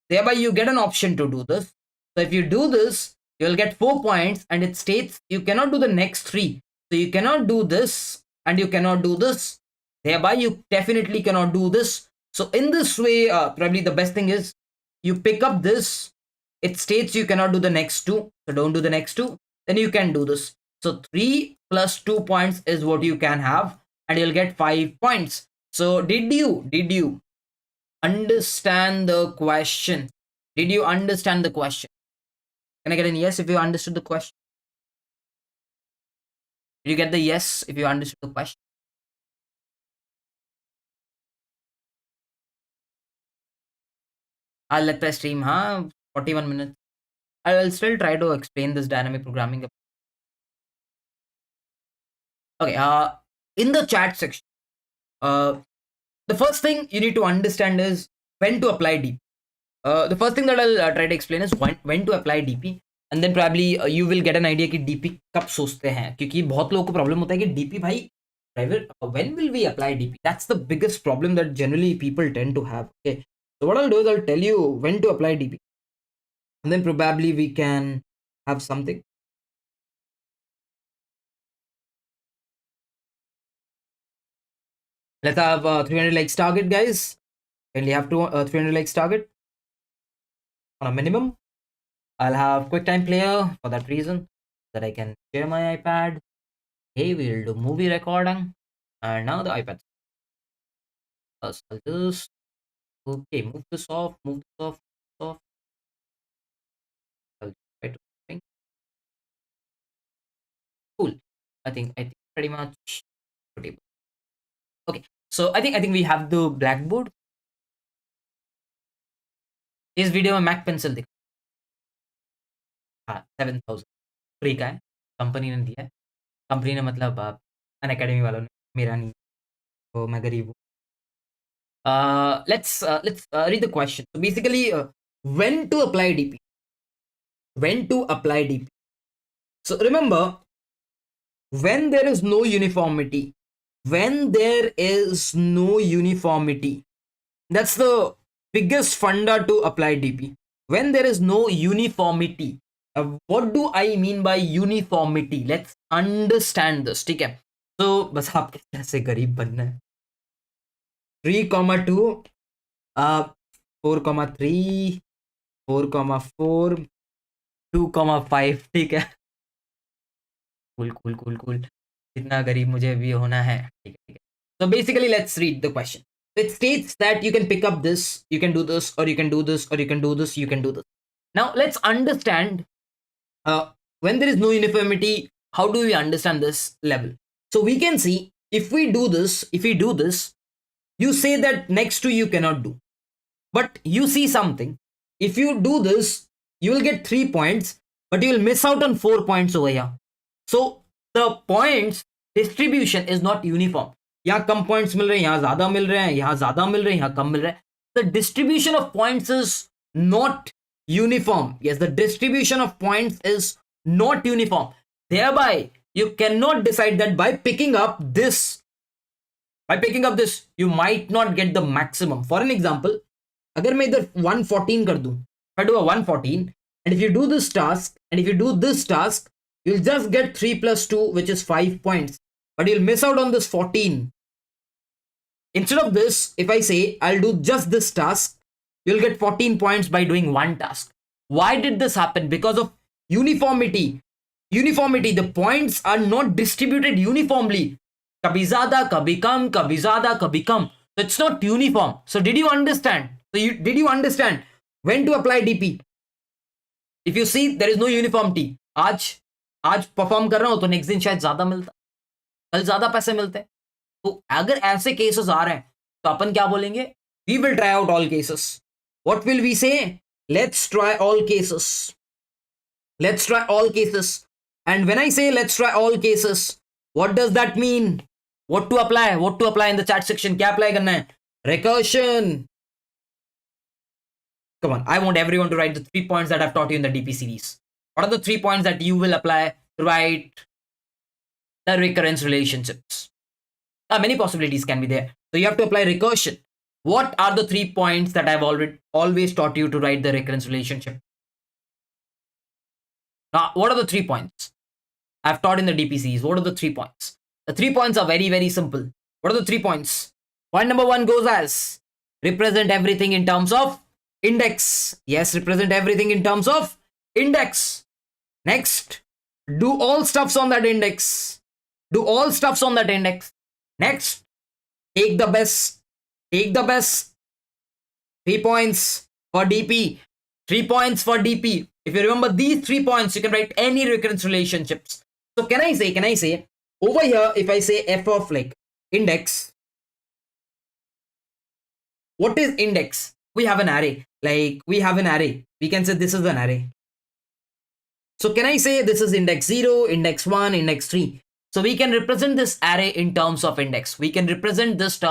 Thereby, you get an option to do this. So if you do this, you will get 4 points, and it states you cannot do the next 3. So you cannot do this, and you cannot do this. Thereby, you definitely cannot do this. So in this way, probably the best thing is you pick up this. It states you cannot do the next 2. So don't do the next 2. Then you can do this. So 3 plus 2 points is what you can have, and you'll get 5 points. So did you understand the question? Did you understand the question? Can I get a yes if you understood the question? Did you get the yes if you understood the question? I'll let the stream, 41 minutes. I will still try to explain this dynamic programming. Okay, in the chat section, the first thing you need to understand is when to apply DP. The first thing that I'll try to explain is when to apply DP, and then probably you will get an idea कि DP कब सोचते हैं, क्योंकि बहुत लोगों को problem होता है कि DP भाई private, when will we apply DP? That's the biggest problem that generally people tend to have. Okay, so what I'll do is I'll tell you when to apply DP, and then probably we can have something. Let's have 300 likes target, guys. Can we have 300 likes target on a minimum? I'll have QuickTime Player for that reason, that I can share my iPad. Hey, we'll do movie recording, and now the iPad. First, I'll just move this off, off. I'll try to think. Cool. I think pretty much suitable. Okay, so I think we have the blackboard. इस video में Mac pencil दिखा, 7000 free का है, company ने दिया है. Company ने मतलब अनअकैडमी वालों ने, मेरा नहीं, तो मैं गरीब हूँ. Let's read the question. So basically, when to apply DP? When to apply DP? So remember, when there is no uniformity, that's the biggest funda to apply DP. When there is no uniformity, what do I mean by uniformity? Let's understand this. ठीक है? So बस आपके कैसे गरीब बनना है. 3,2, 4,3, 4,4, 2,5. ठीक है. Cool. इतना गरीब मुझे भी होना है. ठीक है. So basically, let's read the question. It states that you can pick up this, you can do this, or you can do this, or you can do this, you can do this. Now let's understand when there is no uniformity, how do we understand this level? So we can see if we do this, you say that next to you cannot do. But you see something. If you do this, you will get 3 points, but you will miss out on 4 points over here. So the points distribution is not uniform. यहाँ कम points मिल रहे हैं, यहाँ ज़्यादा मिल रहे हैं, यहाँ ज़्यादा मिल रहे हैं, यहाँ कम मिल रहे हैं. The distribution of points is not uniform. Yes, the distribution of points is not uniform. Thereby, you cannot decide that by picking up this, you might not get the maximum. For an example, अगर मैं इधर 114 कर दूं, if I do a 114, and if you do this task, and if you do this task, you'll just get 3 plus 2, which is 5 points. But you'll miss out on this 14. Instead of this, if I say I'll do just this task, you'll get 14 points by doing one task. Why did this happen? Because of uniformity. The points are not distributed uniformly. Kabhi zyada, kabhi kam, kabhi zyada, kabhi kam. So it's not uniform. So did you understand? Did you understand when to apply DP? If you see there is no uniformity, आज आज perform कर रहा हूं तो next दिन शायद ज्यादा मिलता, कल ज्यादा पैसे मिलते हैं। तो अगर ऐसे केसेस आ रहे हैं तो अपन क्या बोलेंगे, we will try out all cases. What will we say, let's try all cases, let's try all cases. And when I say let's try all cases, what does that mean, what to apply, what to apply in the chat section, क्या apply करना है, recursion. Come on, I want everyone to write the 3 points that I've taught you in the DP series. What are the 3 points that you will apply to write the recurrence relationships? Many possibilities can be there. So you have to apply recursion. What are the 3 points that I've always taught you to write the recurrence relationship? Now, what are the 3 points I've taught in the DP series? What are the 3 points? The 3 points are very, very simple. What are the 3 points? Point number 1 goes as represent everything in terms of index. Yes, represent everything in terms of index. Next, do all stuffs on that index. Do all stuffs on that index. Next, take the best. Take the best. 3 points for DP. 3 points for DP. If you remember these 3 points, you can write any recurrence relationships. So can I say over here, if I say f of like index, what is index? We have an array. Like we have an array. We can say this is an array. So can I say this is index 0, index 1, index 3? So we can represent this array in terms of index. We can represent this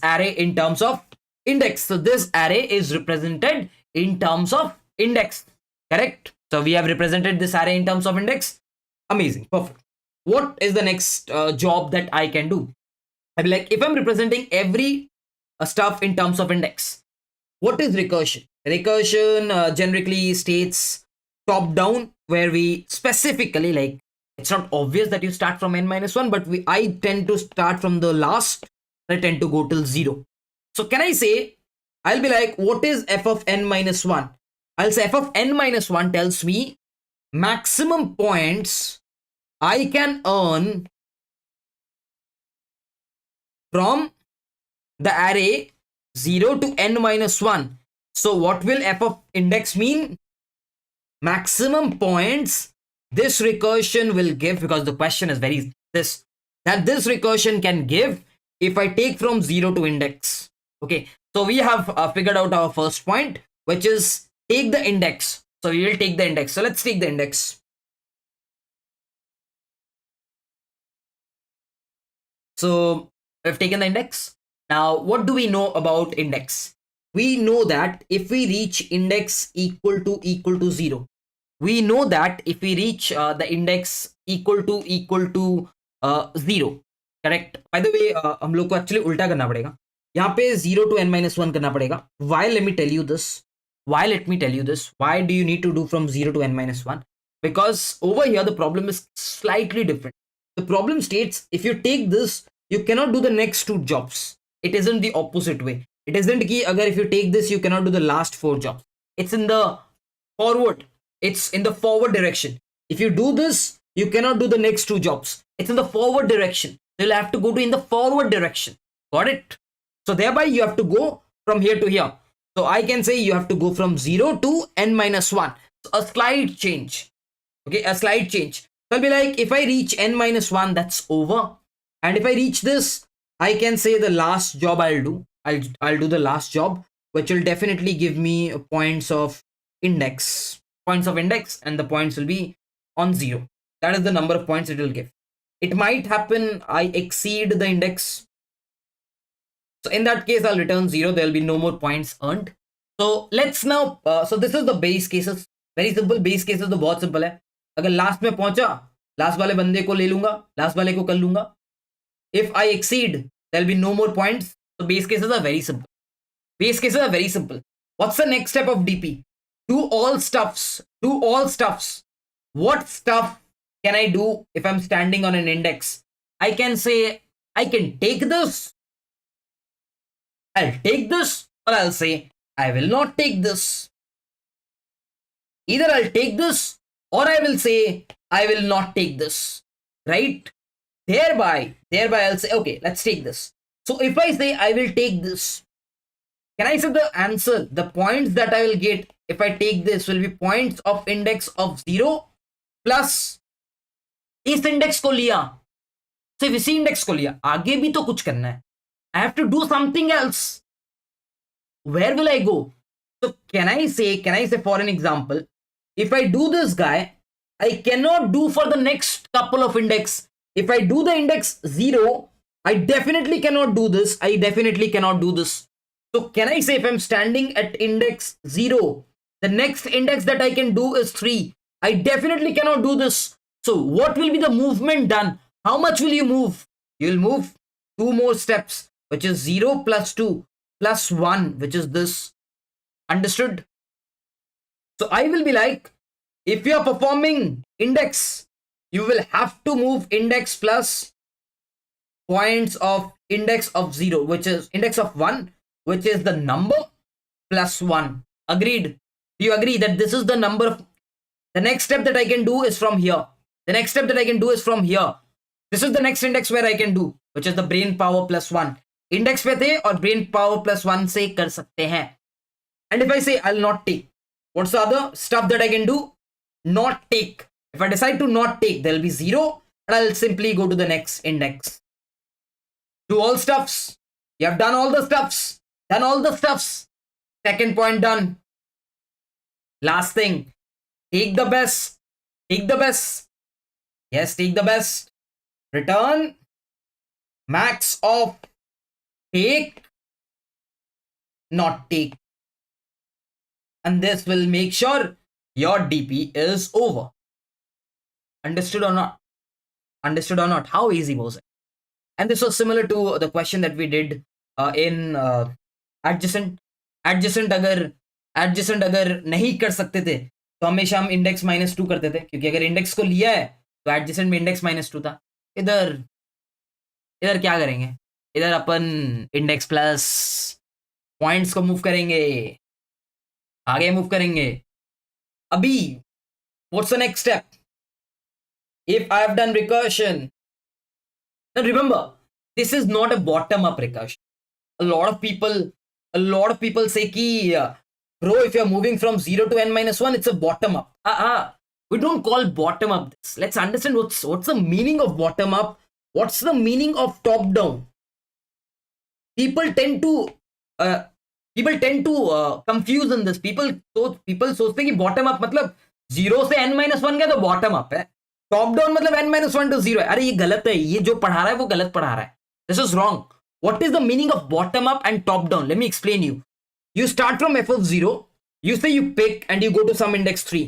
array in terms of index. So this array is represented in terms of index. Correct? So we have represented this array in terms of index. Amazing. Perfect. What is the next job that I can do? I'd be like, if I'm representing every stuff in terms of index, what is recursion? Recursion generically states top down, where we specifically, like, it's not obvious that you start from n-1, but I tend to start from the last. I tend to go till 0. So can I say, I'll be like, what is f of n-1? I'll say f of n-1 tells me maximum points I can earn from the array 0 to n-1. So what will f of index mean? Maximum points this recursion will give, because the question is this recursion can give if I take from 0 to index. Okay, so we have figured out our first point, which is take the index. So we will take the index. So let's take the index. So we've taken the index. Now, what do we know about index? We know that if we reach index equal to 0, we know that if we reach the index equal to 0, correct? By the way, हम लोग को actually उल्टा करना पड़ेगा. यहाँ पे 0 to n-1 करना पड़ेगा. Why? Let me tell you this. Why do you need to do from 0 to n-1? Because over here the problem is slightly different. The problem states if you take this, you cannot do the next 2 jobs. It isn't the opposite way. It isn't ki agar if you take this, you cannot do the last 4 jobs. It's in the forward. It's in the forward direction. If you do this, you cannot do the next 2 jobs. It's in the forward direction. You'll have to go to in the forward direction. Got it? So thereby you have to go from here to here. So I can say you have to go from 0 to n-1. So a slight change. Okay, a slight change. So I'll be like, if I reach n-1, that's over. And if I reach this, I can say the last job I'll do. I'll do the last job, which will definitely give me points of index. Points of index, and the points will be on 0. That is the number of points it will give. It might happen I exceed the index. So in that case, I'll return 0. There will be no more points earned. So let's now, so this is the base cases. Very simple. Base cases तो बहुत simple है. अगर last में पहुंचा, last वाले बंदे को ले लूंगा, last वाले को कर लूंगा. If I exceed, there'll be no more points. So base cases are very simple. Base cases are very simple. What's the next step of DP? Do all stuffs. Do all stuffs. What stuff can I do if I'm standing on an index? I can say, I can take this. I'll take this, or I'll say, I will not take this. Either I'll take this, or I will say, I will not take this. Right? Thereby I'll say, okay, let's take this. So if I say I will take this, can I say the answer, the points that I will get if I take this will be points of index of 0 plus इस index को लिया, सिर्फ इसी index को लिया, आगे भी तो कुछ करना है. I have to do something else. Where will I go? So can I say for an example, if I do this guy, I cannot do for the next couple of index. If I do the index 0, I definitely cannot do this. I definitely cannot do this. So can I say if I'm standing at index 0, the next index that I can do is 3. I definitely cannot do this. So what will be the movement done? How much will you move? You'll move 2 more steps, which is 0 plus 2 plus 1, which is this. Understood? So I will be like, if you are performing index, you will have to move index plus points of index of 0, which is index of 1, which is the number plus 1. Agreed? Do you agree that this is the number of, the next step that I can do is from here. The next step that I can do is from here. This is the next index where I can do, which is the brain power plus 1. Index पे थे और brain power plus 1 से कर सकते हैं. And if I say I will not take, what's the other stuff that I can do? Not take. If I decide to not take, there will be 0 and I'll simply go to the next index. Do all stuffs. You have done all the stuffs. Done all the stuffs. Second point done. Last thing. Take the best. Take the best. Yes, take the best. Return max of take, not take. And this will make sure your DP is over. Understood or not? Understood or not? How easy was it? And this was similar to the question that we did in adjacent. adjacent अगर नहीं कर सकते थे तो हमेशा हम index -2 करते थे, क्योंकि अगर इंडेक्स को लिया है तो एडजेसेंट में इंडेक्स -2 था. इधर क्या करेंगे? इधर अपन इंडेक्स प्लस पॉइंट्स को मूव करेंगे, आगे मूव करेंगे. अभी what's the next step? If I have done recursion, now remember, this is not a bottom up recursion. A lot of people say ki bro, if you're moving from 0 to n-1, it's a bottom up. We don't call bottom up this. Let's understand what's the meaning of bottom up. What's the meaning of top down? People tend to confuse in this. People सोचते कि bottom up मतलब 0 से n-1 गया तो bottom up है. Top down मतलब n-1 to 0 है. अरे ये गलत है, ये जो पढ़ा रहा है वो गलत पढ़ा रहा है. This is wrong. What is the meaning of bottom up and top down? Let me explain you. You start from f of 0. You say you pick and you go to some index 3.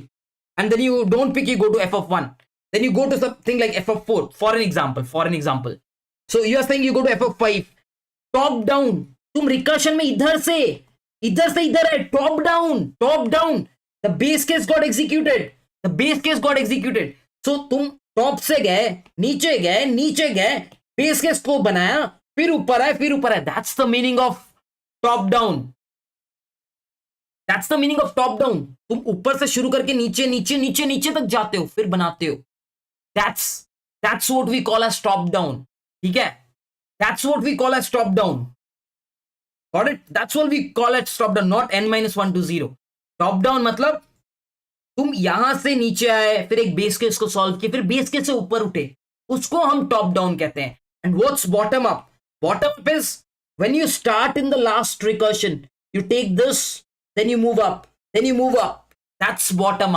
And then you don't pick, you go to f of 1. Then you go to something like f of 4. For an example. So you are saying you go to f of 5. Top down. तुम recursion में इधर से इधर है. Top down. The base case got executed. So तुम top से गए, नीचे गए, बेस केस को बनाया, फिर ऊपर है. That's the meaning of top down. तुम ऊपर से शुरू करके नीचे तक जाते हो, फिर बनाते हो. That's what we call as top down. ठीक है? That's what we call as top down. Got it? That's what we call as top down, not n-1 to 0. Top down मतलब तुम यहां से नीचे आए, फिर एक बेस केस को सॉल्व किया, फिर बेस केस से ऊपर उठे, उसको हम टॉप डाउन कहते हैं. And what's bottom up? Bottom up is when you start in the last recursion, you take this, then you move up. That's bottom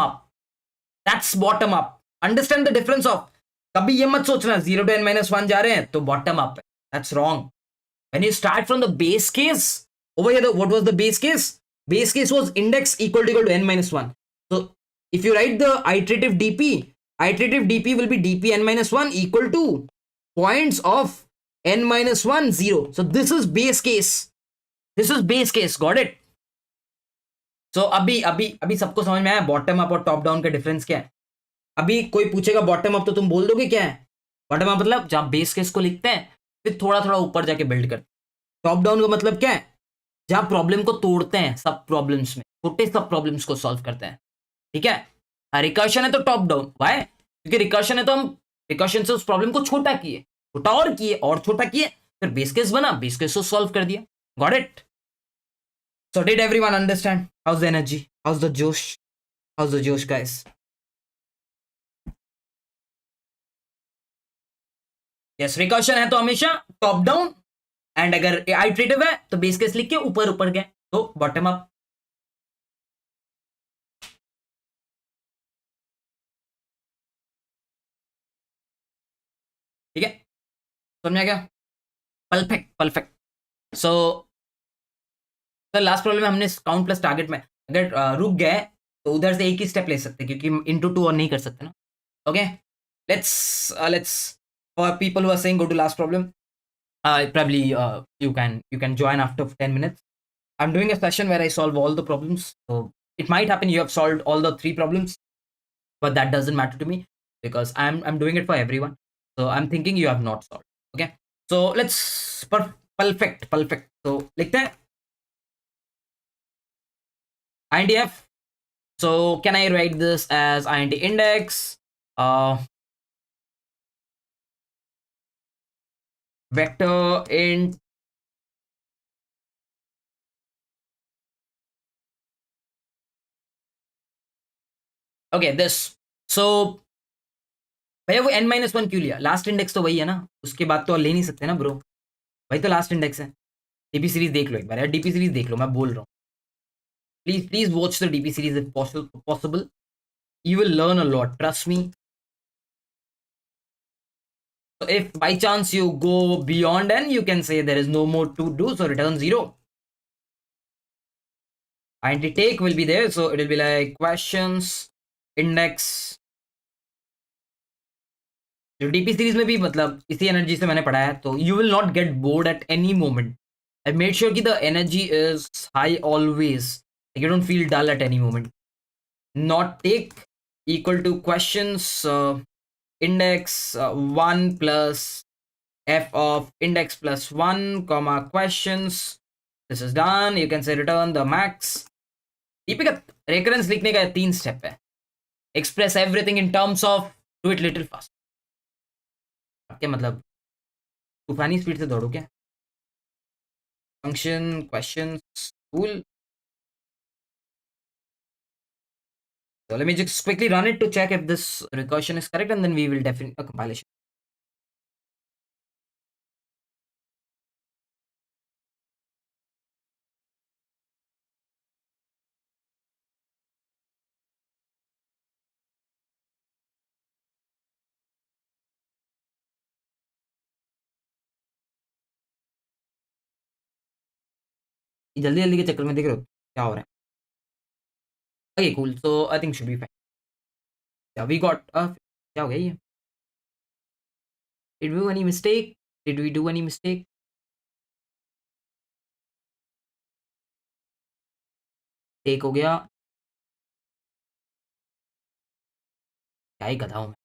up. Understand the difference of. कभी ये मत सोचना 0 to n-1 जा रहे हैं तो बॉटम अप है. That's wrong. When you start from the base case, over here what was the base case? Base case was index equal to n-1. So if you write the iterative DP will be DP n-1 equal to points of n-1 0. So this is base case. Got it? So अभी सबको समझ में आया bottom up और top down का difference क्या है? अभी कोई पूछेगा बॉटम अप तो तुम बोल दोगे क्या है? बॉटम अप मतलब जहां बेस केस को लिखते हैं फिर थोड़ा ऊपर जाके बिल्ड करते हैं. टॉप डाउन का मतलब क्या है? जहां प्रॉब्लम को तोड़ते हैं, सब प्रॉब्लम्स में छोटे सब प्रॉब्लम्स को सॉल्व करते हैं. ठीक है? रिकर्शन है तो टॉप डाउन. व्हाई? क्योंकि रिकर्शन है तो हम रिकर्शन से उस प्रॉब्लम को छोटा और छोटा किए, फिर बेस केस बना, बेस केस को सॉल्व कर दिया. Got it? So did everyone understand? House the energy? House the जोश गाइस? यस, रिकर्शन है तो हमेशा टॉप डाउन, एंड अगर आइटरेटिव है तो बेस केस लिख के ऊपर ऊपर गए तो बॉटम अप। ठीक है, समझ आ गया? Perfect perfect. So sir last problem में हमने काउंट प्लस टारगेट में अगर रुक गए तो उधर से एक ही स्टेप ले सकते हैं, क्योंकि हम इंटू टू और नहीं कर सकते ना। Okay, let's for people who are saying go to last problem, probably you can join after 10 minutes. I'm doing a session where I solve all the problems, so it might happen you have solved all the 3 problems, but that doesn't matter to me because I'm doing it for everyone. So I'm thinking you have not solved. Okay, so let's perfect. So लिखते हैं INTF. So can I write this as INT index, vector int, okay this. So भैया वो n-1 क्यों लिया? Last index तो वही है ना, उसके बाद तो और ले नहीं सकते ना ब्रो, वही तो लास्ट इंडेक्स है। डीपी सीरीज देख लो एक बार यार, डीपी सीरीज देख लो, मैं बोल रहा हूँ। Please please watch the DP series if possible, you will learn a lot, trust me. So if by chance you go beyond n, you can say there is no more to do, so return 0. Int take will be there, so it will be like questions index। जो DP series में भी मतलब इसी energy से मैंने पढ़ा है, तो you will not get bored at any moment. I made sure कि the energy is high always, you don't feel dull at any moment. Not take equal to questions index 1 plus f of index plus 1 comma questions। this is done, you can say return the max। DP का recurrence लिखने का 3 step है। Express everything in terms of do it little fast. क्या मतलब तूफानी speed से दौड़ो क्या? Function question tool. So let me just quickly run it to check if this recursion is correct, and then we will definitely a compilation। जल्दी जल्दी के चक्कर में देख रहे हो क्या हो रहा है? Okay, cool, so I think should be fine। yeah, we got क्या हो गया ये? Did we do any mistake? Did we do any mistake? Take हो गया। क्या ही गधा हूँ मैं।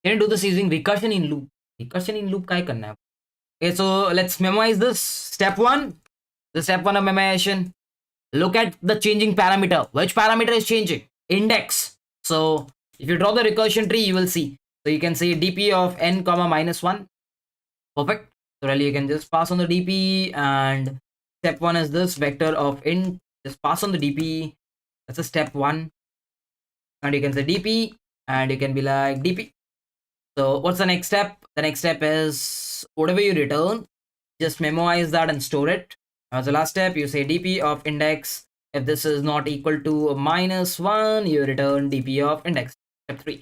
Can you do this using recursion in loop? Recursion in loop क्या ही करना है? Okay, so let's memorize this। Step 1, the step 1 of memorization, look at the changing parameter. Which parameter is changing? Index. So if you draw the recursion tree, you will see. So you can say dp of n comma minus 1. Perfect. So really you can just pass on the dp, and step 1 is this vector of int. Just pass on the dp. That's a step 1. And you can say dp, and you can be like dp. So what's the next step? The next step is whatever you return, just memorize that and store it. As the last step, you say dp of index. If this is not equal to -1, you return dp of index. Step 3.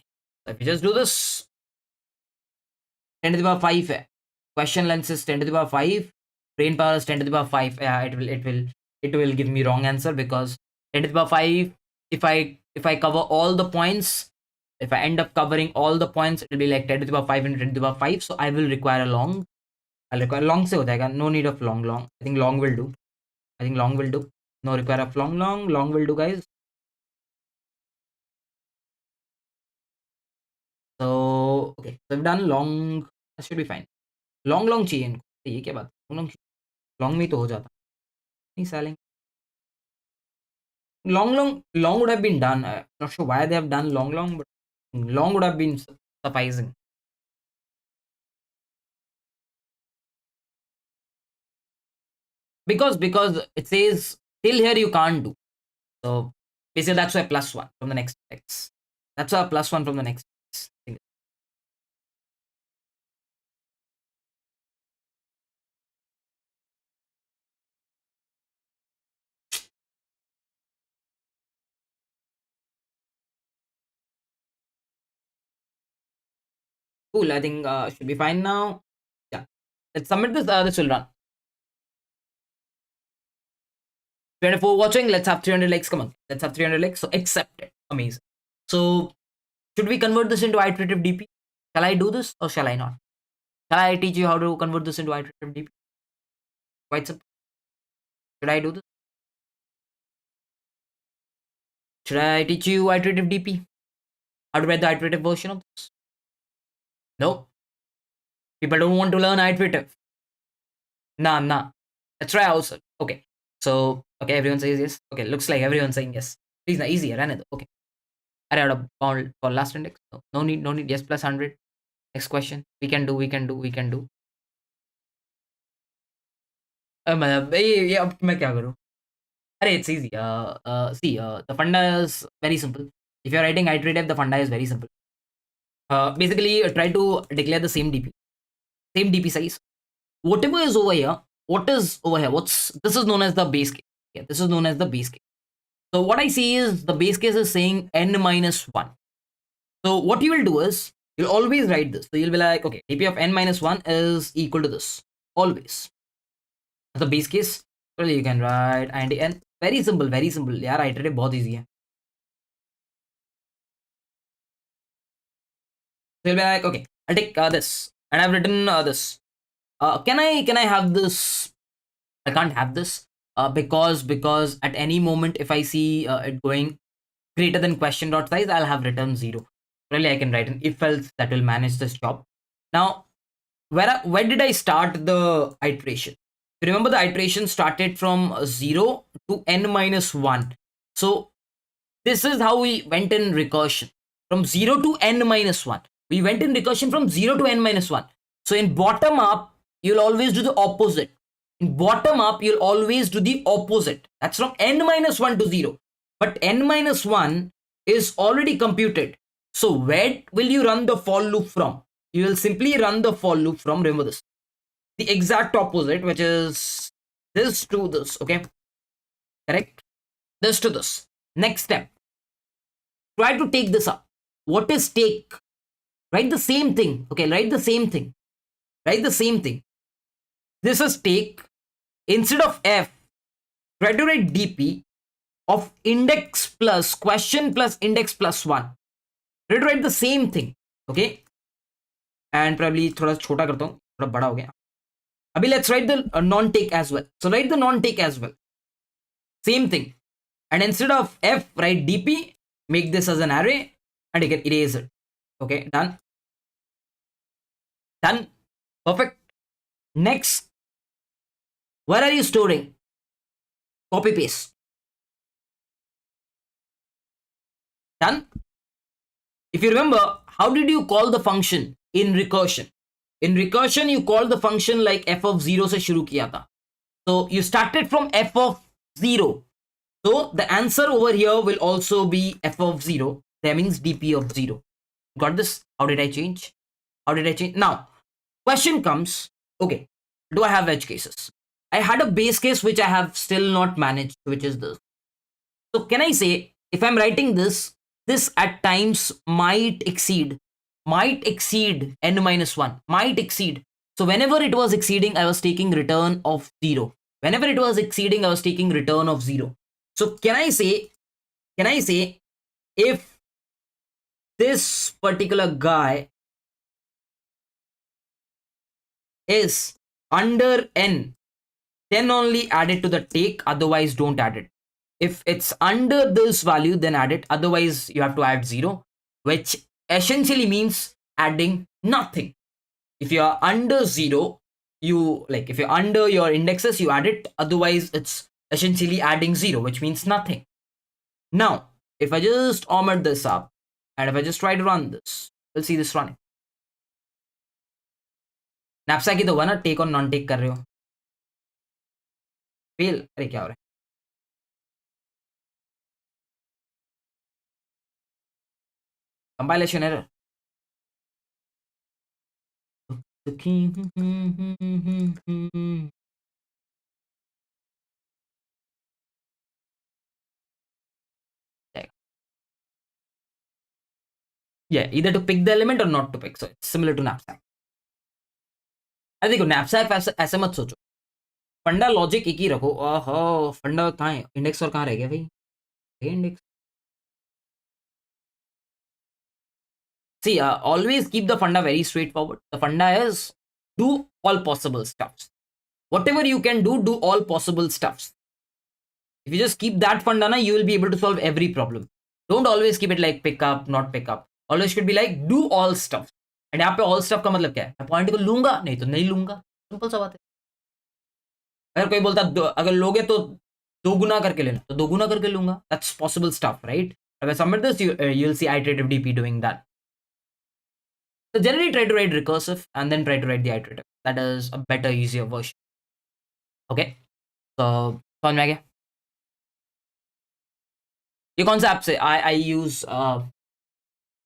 So if you just do this, 10 to the power 5 है. Question length is 10 to the power 5. Brain power is 10 to the power 5. Yeah, it will give me wrong answer because 10 to the power 5, if I cover all the points, if I end up covering all the points, it will be like 10 to the power 5 and 10 to the power 5. So I will require a long. I'll require long से हो जाएगा. No need of long. I think long will do. No require of long. Long will do, guys. So okay, so I've done long. That should be fine. Long चाहिए इनको. ये क्या बात? Long में तो हो जाता. नहीं selling. Long would have been done. Not sure why they have done long, but long would have been sufficing. Because it says till here you can't do. So basically that's why +1 from the next text. That's why +1 from the next text. Cool. I think should be fine now. Yeah. Let's submit this. This will run. 24 watching. Let's have 300 likes. Come on. Let's have 300 likes. So accept it. Amazing. So should we convert this into iterative DP? Shall I do this or shall I not? Shall I teach you how to convert this into iterative DP? Quite simple. Should I do this? Should I teach you iterative DP? How to write the iterative version of this? No. People don't want to learn iterative. Nah. Let's try also. Okay. So, okay, everyone says yes. Okay, looks like everyone's saying yes. Please, na easier, right? Okay. I had a call for last index. No need. Yes, plus 100. Next question. We can do. मतलब ये अब मैं क्या करूँ? अरे, it's easy. See, the funda is very simple. If you're writing iterative, the funda is very simple. Basically, try to declare the same DP size. Whatever is over here, what is over here? This is known as the base case. Yeah, this is known as the base case. So what I see is the base case is saying n minus 1. So what you will do is you'll always write this. So you'll be like, okay, dp of n minus 1 is equal to this. Always. The base case, well, you can write and very simple. Yeah, iterative बहुत easy है. So you'll be like, okay, I'll take this, and I've written this. Can I have this? I can't have this because at any moment if I see it going greater than question dot size, I'll have return 0. Really, I can write an if else that will manage this job. Now, where did I start the iteration? Remember, the iteration started from 0 to n minus 1. So this is how we went in recursion from 0 to n minus 1. We went in recursion from 0 to n minus 1. So in bottom up, you'll always do the opposite. In bottom up, you'll always do the opposite. That's from n minus 1 to 0. But n minus 1 is already computed. So where will you run the for loop from? You will simply run the for loop from, remember this, the exact opposite, which is this to this, okay? Correct? This to this. Next step, try to take this up. What is take? Write the same thing. Okay, write the same thing. This is take. Instead of f, try to write dp of index plus question plus index plus 1. Try to write the same thing. Okay. And probably थोड़ा छोटा करता हूँ, थोड़ा बड़ा हो गया. अभी let's write the non-take as well. So write the non-take as well. Same thing. And instead of f, write dp, make this as an array, and you can erase it. Okay, done. Perfect. Next, where are you storing? Copy paste. Done. If you remember, how did you call the function in recursion? In recursion, you call the function like f of 0 से शुरू किया था. So you started from f of 0. So the answer over here will also be f of 0. That means dp of 0. Got this? How did I change? Now, question comes, okay, do I have edge cases? I had a base case which I have still not managed, which is this. So can I say, if I'm writing this at times might exceed n minus 1, might exceed. So whenever it was exceeding, I was taking return of 0. Whenever it was exceeding, I was taking return of 0. So can I say if this particular guy is under n, then only add it to the take, otherwise don't add it. If it's under this value, then add it, otherwise you have to add 0, which essentially means adding nothing. If you are under 0, if you're under your indexes, you add it, otherwise it's essentially adding 0, which means nothing. Now, if I just omit this up, and if I just try to run this, we'll see this running. Knapsack ही तो हुआ ना, take और non tech कर रहे हो. Fail, अरे क्या हो रहा है? Compilation error. Yeah, either to pick the element or not to pick. So it's similar to knapsack. अरे देखो knapsack ऐसे ऐसे मत सोचो. फंडा लॉजिक एक ही रखो. ओहो फंडा कहाँ है? इंडेक्स और कहाँ रह गया भाई? Index. See, always keep the funda very straightforward. The funda is do all possible stuffs. Whatever you can do, do all possible stuffs. If you just keep that funda, na, you will be able to solve every problem. Don't always keep it like pick up, not pick up. Always should be like do all stuff. And यहाँ पे all stuff का मतलब क्या है? मैं point को लूंगा नहीं तो नहीं लूंगा. सिंपल सा बात है. अगर कोई बोलता अगर लोगे तो दो गुना करके लेना तो दो गुना करके लूंगा. That's possible stuff, right? If I submit this, you'll see iterative DP doing that. So generally try to write recursive and then try to write the iterative. That is a better, easier version. Okay. So समझ में आ गया? ये कौन सा app से? I use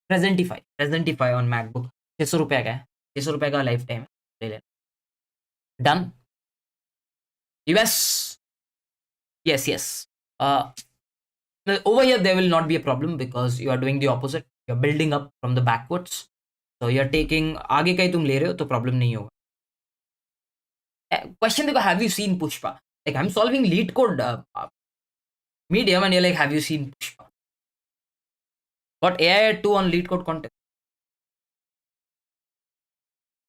Presentify on MacBook. 600 रुपया का है. 600 रुपये का लाइफ टाइम ले लेना. Done. US. Yes. Over here there will not be a problem because you are doing the opposite. You're building up from the backwards. So you're taking आगे का ही तुम ले रहे हो तो प्रॉब्लम नहीं होगा. Question देखो, have you seen Pushpa? Like I'm solving Leetcode medium and you're like, have you seen Pushpa? Got AI 2 on Leetcode contest.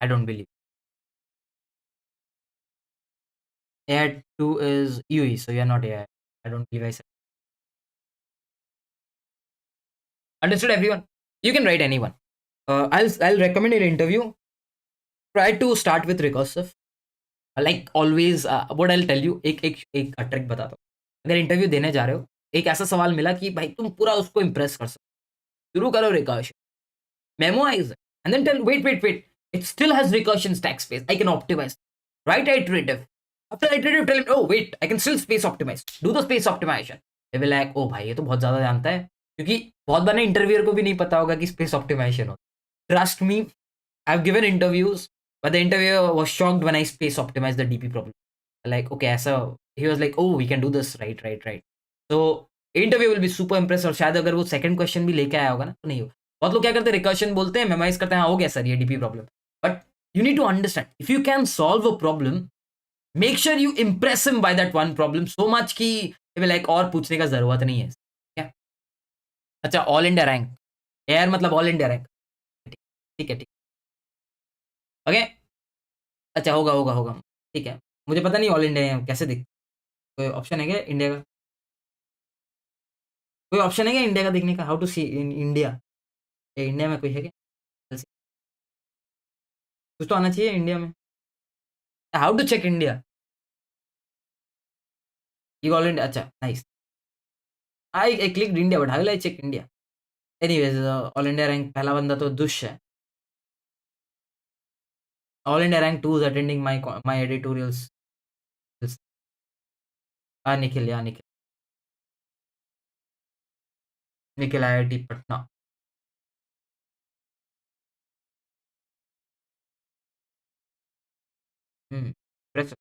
I don't believe. AI 2 is UE, so you're not AI. I don't believe I said. Understood, everyone? You can write anyone. I'll recommend an interview. Try to start with recursive. Like always, what I'll tell you, एक trick बताता हूँ. अगर interview देने जा रहे हो, एक ऐसा सवाल मिला कि भाई तुम पूरा उसको इम्प्रेस कर सकते. शुरू करो recursion. Memorize it. And then tell, wait. It still has recursion stack space. I can optimize. Write iterative. After iterative, tell him, oh wait, I can still space optimize. Do the space optimization. They will like, oh भाई ये तो बहुत ज़्यादा जानता है. क्योंकि बहुत बार ना इंटरव्यूअर को भी नहीं पता होगा कि स्पेस ऑप्टिमाइजेशन हो. Trust me, I've given interviews, but the interviewer was shocked when I space optimized the DP problem. Like, okay, ऐसा, he was like, oh, we can do this, right. So interview will be super impress. और शायद अगर वो second question भी लेके आया होगा ना तो नहीं हो. बहुत लोग क्या करते हैं, रिकर्शन बोलते हैं, मेमोराइज करते हैं, हाँ हो गया सर ये DP problem. But you need to understand, if you can solve a problem, make sure you impress him by that one problem so much कि लाइक और पूछने का जरूरत नहीं है. क्या? अच्छा, ऑल इंडिया रैंक. यार मतलब ऑल इंडिया रैंक. ठीक है. ओके. अच्छा, होगा. ठीक है. मुझे पता नहीं ऑल इंडिया कैसे दिख. कोई ऑप्शन है क्या इंडिया का? कोई ऑप्शन है क्या इंडिया का देखने का? How to see in India? India में कोई है क्या? कुछ तो आना चाहिए इंडिया में. How to check India? You all India. अच्छा, nice. I click India, but how will I check India? Anyways, all India rank पहला बंदा तो दुष्य है. All India rank 2 is attending my editorials. Nikhil IIT Patna. Impressive.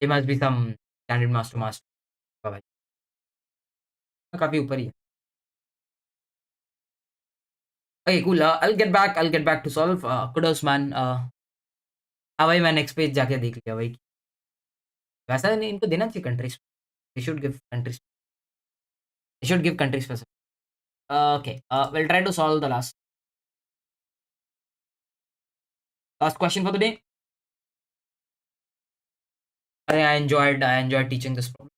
He must be some candid master का भाई. काफी ऊपर ही है. Okay, cool. I'll get back to solve. Kudos man. हाँ भाई, मैं नेक्स्ट पेज जाके देख लिया भाई. वैसा नहीं, इनको देना चाहिए countries. They should give countries. They should give countries specific. Okay. We'll try to solve the last question for the day. I enjoyed teaching this problem.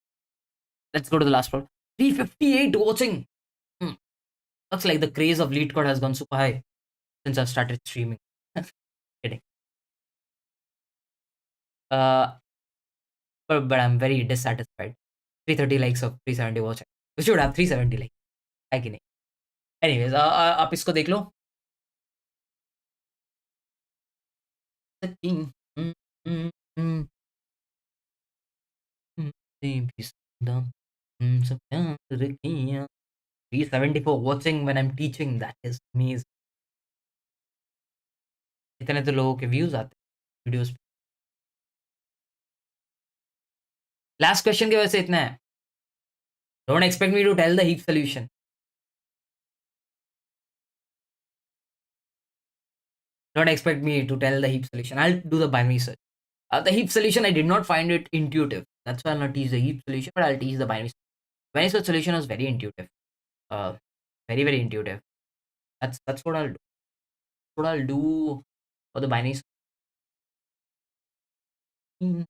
Let's go to the last problem. 358 watching. Looks like the craze of Leetcode has gone super high since I've started streaming. Kidding. But I'm very dissatisfied. 330 likes of 370 watching. We should have 370 likes. है कि नहीं? Anyways, आप इसको देख लो. सब 374 watching when I'm teaching. That is amazing. इतने तो लोगों के व्यूज आते हैं वीडियोस पे. लास्ट क्वेश्चन की वजह से इतना है. Don't expect me to tell the heap solution. Don't expect me to tell the heap solution. I'll do the binary search. The heap solution, I did not find it intuitive. That's why I'll not teach the heap solution, but I'll teach the binary. Binary search solution is very intuitive. Uh, very very intuitive. That's what I'll do. What I'll do for the binary. Mm-hmm.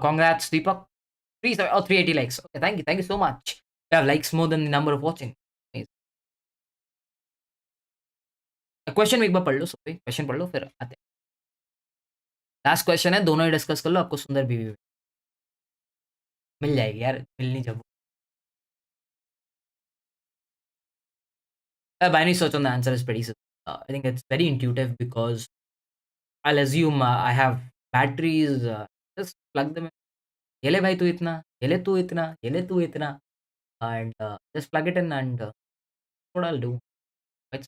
Congrats, Deepak. 380 likes. Okay, thank you so much. You have likes more than the number of watching. Amazing. Question एक बार पढ़ लो, sorry question पढ़ लो फिर आते हैं। Last question है, दोनों ही discuss कर लो, आपको सुंदर बीवी मिल जाएगी यार, मिलनी जब binary search on the answer is pretty simple. I think it's very intuitive because I'll assume I have batteries. Just plug them in. ये ले भाई तू इतना, ये ले तू इतना, ये ले तू इतना, and just plug it in and what I'll do. It's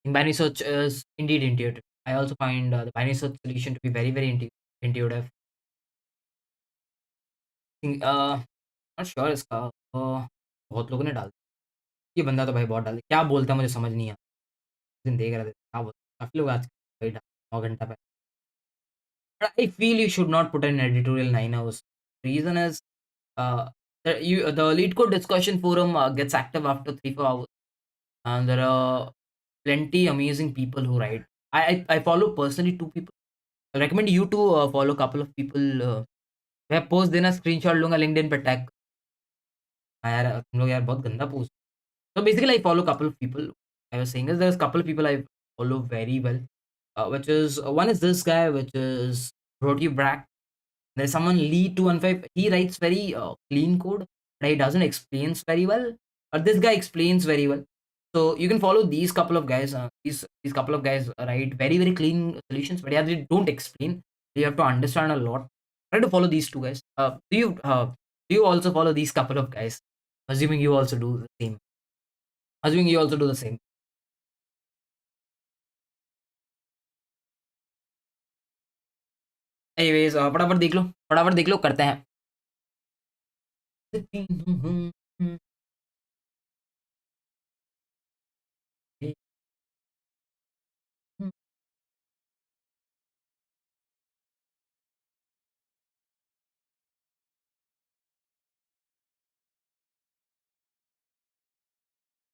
in binary search is indeed intuitive. I also find the binary search solution to be very very intuitive. Not sure इसका बहुत लोगों ने डाल ये बंदा तो भाई बहुत डाल क्या बोलता है मुझे समझ नहीं आया दिन देख रहा था क्या बोलता काफ़ी लोग आज भाई डाल 9 घंटा पे but I feel you should not put an editorial 9 hours. Reason is the lead code discussion forum gets active after 3 4 hours and there are plenty amazing people who write. I follow personally 2 people. I recommend you to follow a couple of people. मैं post देना screenshot लूंगा LinkedIn पे tag यार तुम लोग यार बहुत गंदा post. So basically, I follow a couple of people. I was saying is there's a couple of people I follow very well, which is one is this guy, which is Roti Brack. There's someone Lee215. He writes very clean code, but he doesn't explains very well. But this guy explains very well. So you can follow these couple of guys. These couple of guys write very very clean solutions, but yeah, they don't explain. You have to understand a lot. Try to follow these two guys. Do you also follow these couple of guys? Assuming you also do the same. Assuming you also do the same. Anyways फटाफट देख लो करते हैं.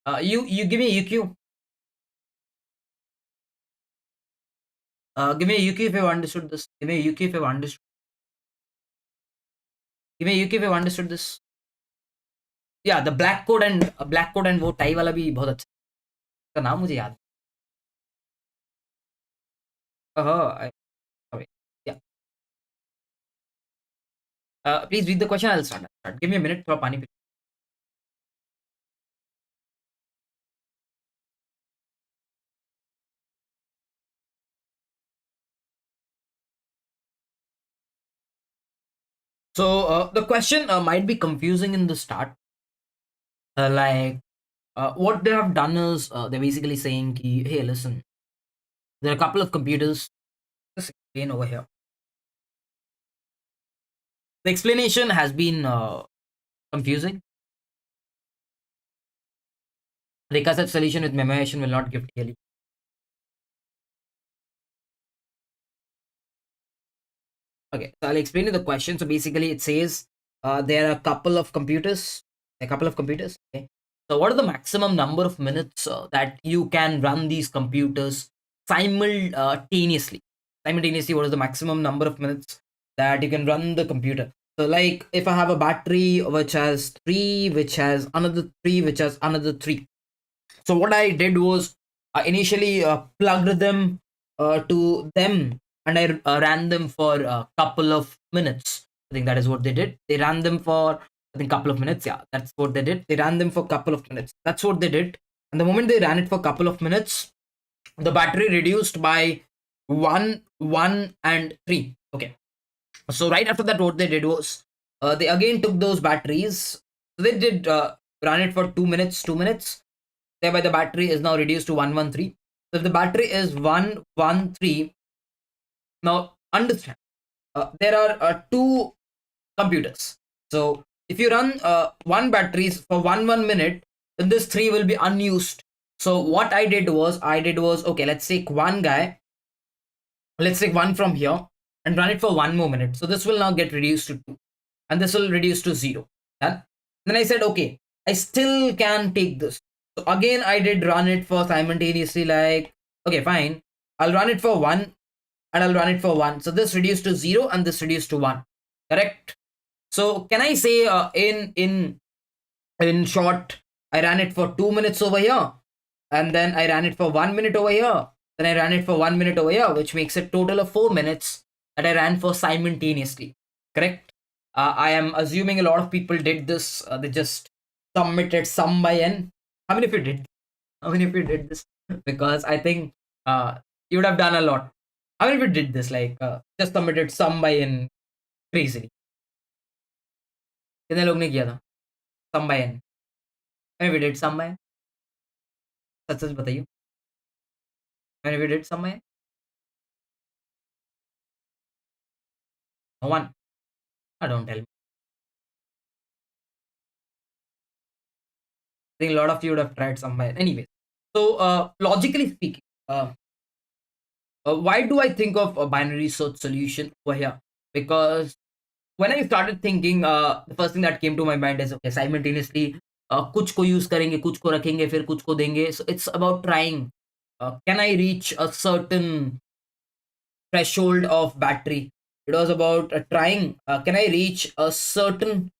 You give me a UQ. Give me a UQ if I've understood this. Give me a UQ if I've understood. Give me a UQ if I've understood this. Yeah, the black code and वो tie वाला भी बहुत अच्छा. उसका नाम मुझे याद. I, sorry. Yeah. Please read the question. I'll start. Give me a minute. थोड़ा पानी P. So the question might be confusing in the start. Like what they have done is they're basically saying, ki, hey, listen, there are a couple of computers. Just explain over here. The explanation has been confusing. Recursive solution with memoization will not give TLE. Okay, so I'll explain you the question. So basically, it says there are a couple of computers. Okay. So what are the maximum number of minutes that you can run these computers simultaneously? Simultaneously, what is the maximum number of minutes that you can run the computer? So like if I have a battery which has 3, which has another 3, which has another 3. So what I did was I initially plugged them to them and I ran them for a couple of minutes. I think that is what they did. They ran them for I think couple of minutes. Yeah, that's what they did. They ran them for a couple of minutes. That's what they did. And the moment they ran it for a couple of minutes, the battery reduced by 1, 1, and 3. Okay. So right after that, what they did was they again took those batteries. So they did run it for 2 minutes, thereby the battery is now reduced to 113. So if the battery is 113, now understand, there are two computers. So if you run one batteries for 1 minute, then this three will be unused. So what I did was okay, let's take one from here and run it for 1 more minute. So this will now get reduced to two, and this will reduce to zero. Done. Then I said, okay, I still can take this. So again, I did run it for simultaneously, like, okay, fine. I'll run it for one and I'll run it for one. So this reduced to zero and this reduced to one. Correct. So can I say in short, I ran it for 2 minutes over here, and then I ran it for 1 minute over here, then I ran it for 1 minute over here, which makes it total of 4 minutes that I ran for simultaneously. Correct? I am assuming a lot of people did this. They just submitted sum by n. How many of you did? How many of you did this? Because I think you would have done a lot. How many of you did this? Like just submitted sum by n crazily. कितने लोग ने किया था sum by N? मैंने we did sum by, सच सच बताइए, मैंने we did sum by, no one, don't tell me. I think a lot of you would have tried sum by n. Anyway, so logically speaking, why do I think of a binary search solution over here? Because when I started thinking, the first thing that came to my mind is, okay, simultaneously कुछ को use करेंगे, कुछ को रखेंगे, फिर कुछ को देंगे. So it's about trying. Can I reach a certain threshold of battery? It was about trying. Can I reach a certain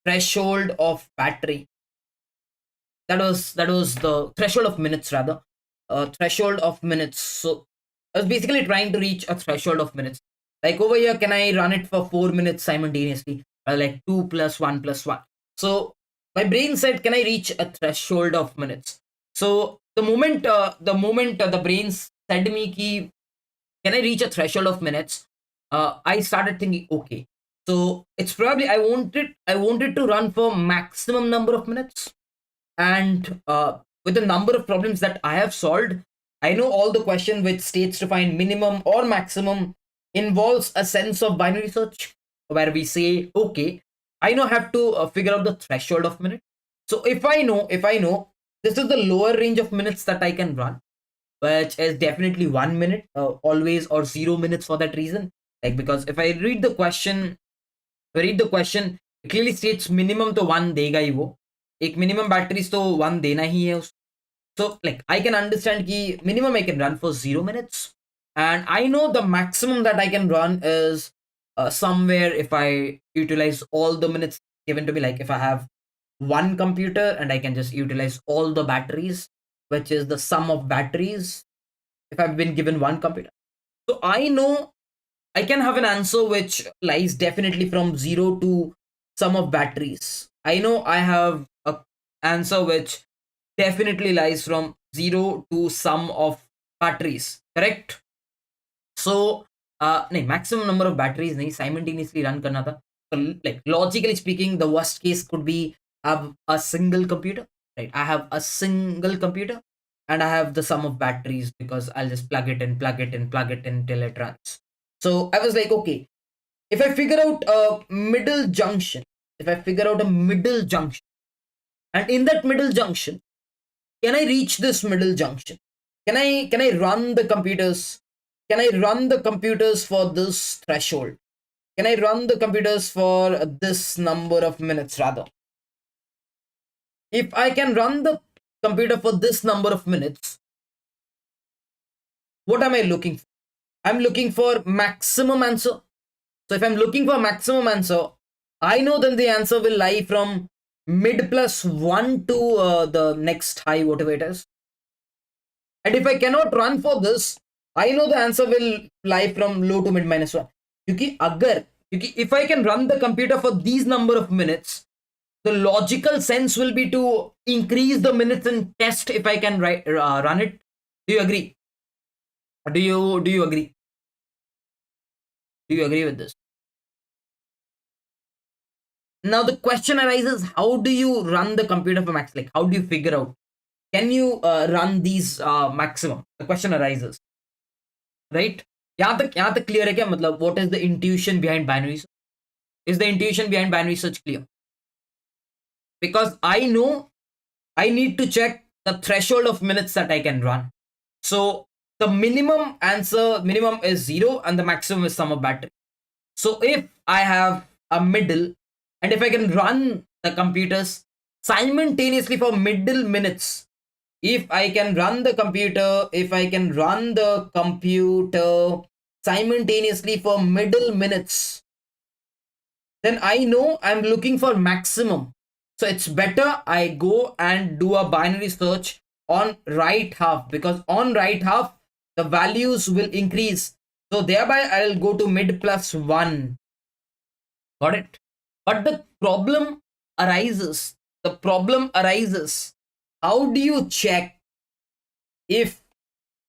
threshold of battery? That was the threshold of minutes, rather. Threshold of minutes. So I was basically trying to reach a threshold of minutes. Like over here, can I run it for 4 minutes simultaneously? Like 2 + 1 + 1. So my brain said, can I reach a threshold of minutes? So the brain said me ki, can I reach a threshold of minutes? I started thinking, okay, so it's probably I wanted to run for maximum number of minutes, and with the number of problems that I have solved, I know all the question which states to find minimum or maximum involves a sense of binary search, where we say, okay, I now have to figure out the threshold of minute. So if I know this is the lower range of minutes that I can run, which is definitely 1 minute, always, or 0 minutes for that reason. Like, because if I read the question, it clearly states minimum तो 1 देगा ही वो, एक minimum batteries तो 1 देना ही है उसको. So like I can understand कि minimum I can run for 0 minutes, and I know the maximum that I can run is somewhere if I utilize all the minutes given to me. Like if I have one computer and I can just utilize all the batteries, which is the sum of batteries, if I've been given one computer. So I know I can have an answer which lies definitely from 0 to sum of batteries. I know I have a answer which definitely lies from 0 to sum of batteries. Correct? So नहीं, maximum number of batteries नहीं, simultaneously run करना था. So like logically speaking, the worst case could be have a single computer, right? I have a single computer and I have the sum of batteries, because I'll just plug it in, plug it in, plug it in till it runs. So I was like, okay, if I figure out a middle junction, and in that middle junction, can I reach this middle junction? Can I run the computers? Can I run the computers for this threshold? Can I run the computers for this number of minutes, rather? If I can run the computer for this number of minutes, what am I looking for? I'm looking for maximum answer. So if I'm looking for maximum answer, I know then the answer will lie from mid plus 1 to the next high, whatever it is. And if I cannot run for this, I know the answer will lie from low to mid minus 1. Because if I can run the computer for these number of minutes, the logical sense will be to increase the minutes and test if I can run it. Do you agree? Do you agree? Do you agree with this? Now the question arises, how do you run the computer for max? Like, how do you figure out? Can you run these maximum? The question arises, right? यहाँ तक clear है क्या? मतलब what is the intuition behind binary search? Is the intuition behind binary search clear? Because I know I need to check the threshold of minutes that I can run. So the minimum is 0 and the maximum is sum of battery. So if I have a middle and if I can run the computers simultaneously for middle minutes, if I can run the computer simultaneously for middle minutes, then I know I'm looking for maximum. So it's better I go and do a binary search on right half, because on right half the values will increase. So thereby I'll go to mid plus 1. Got it? But the problem arises. How do you check if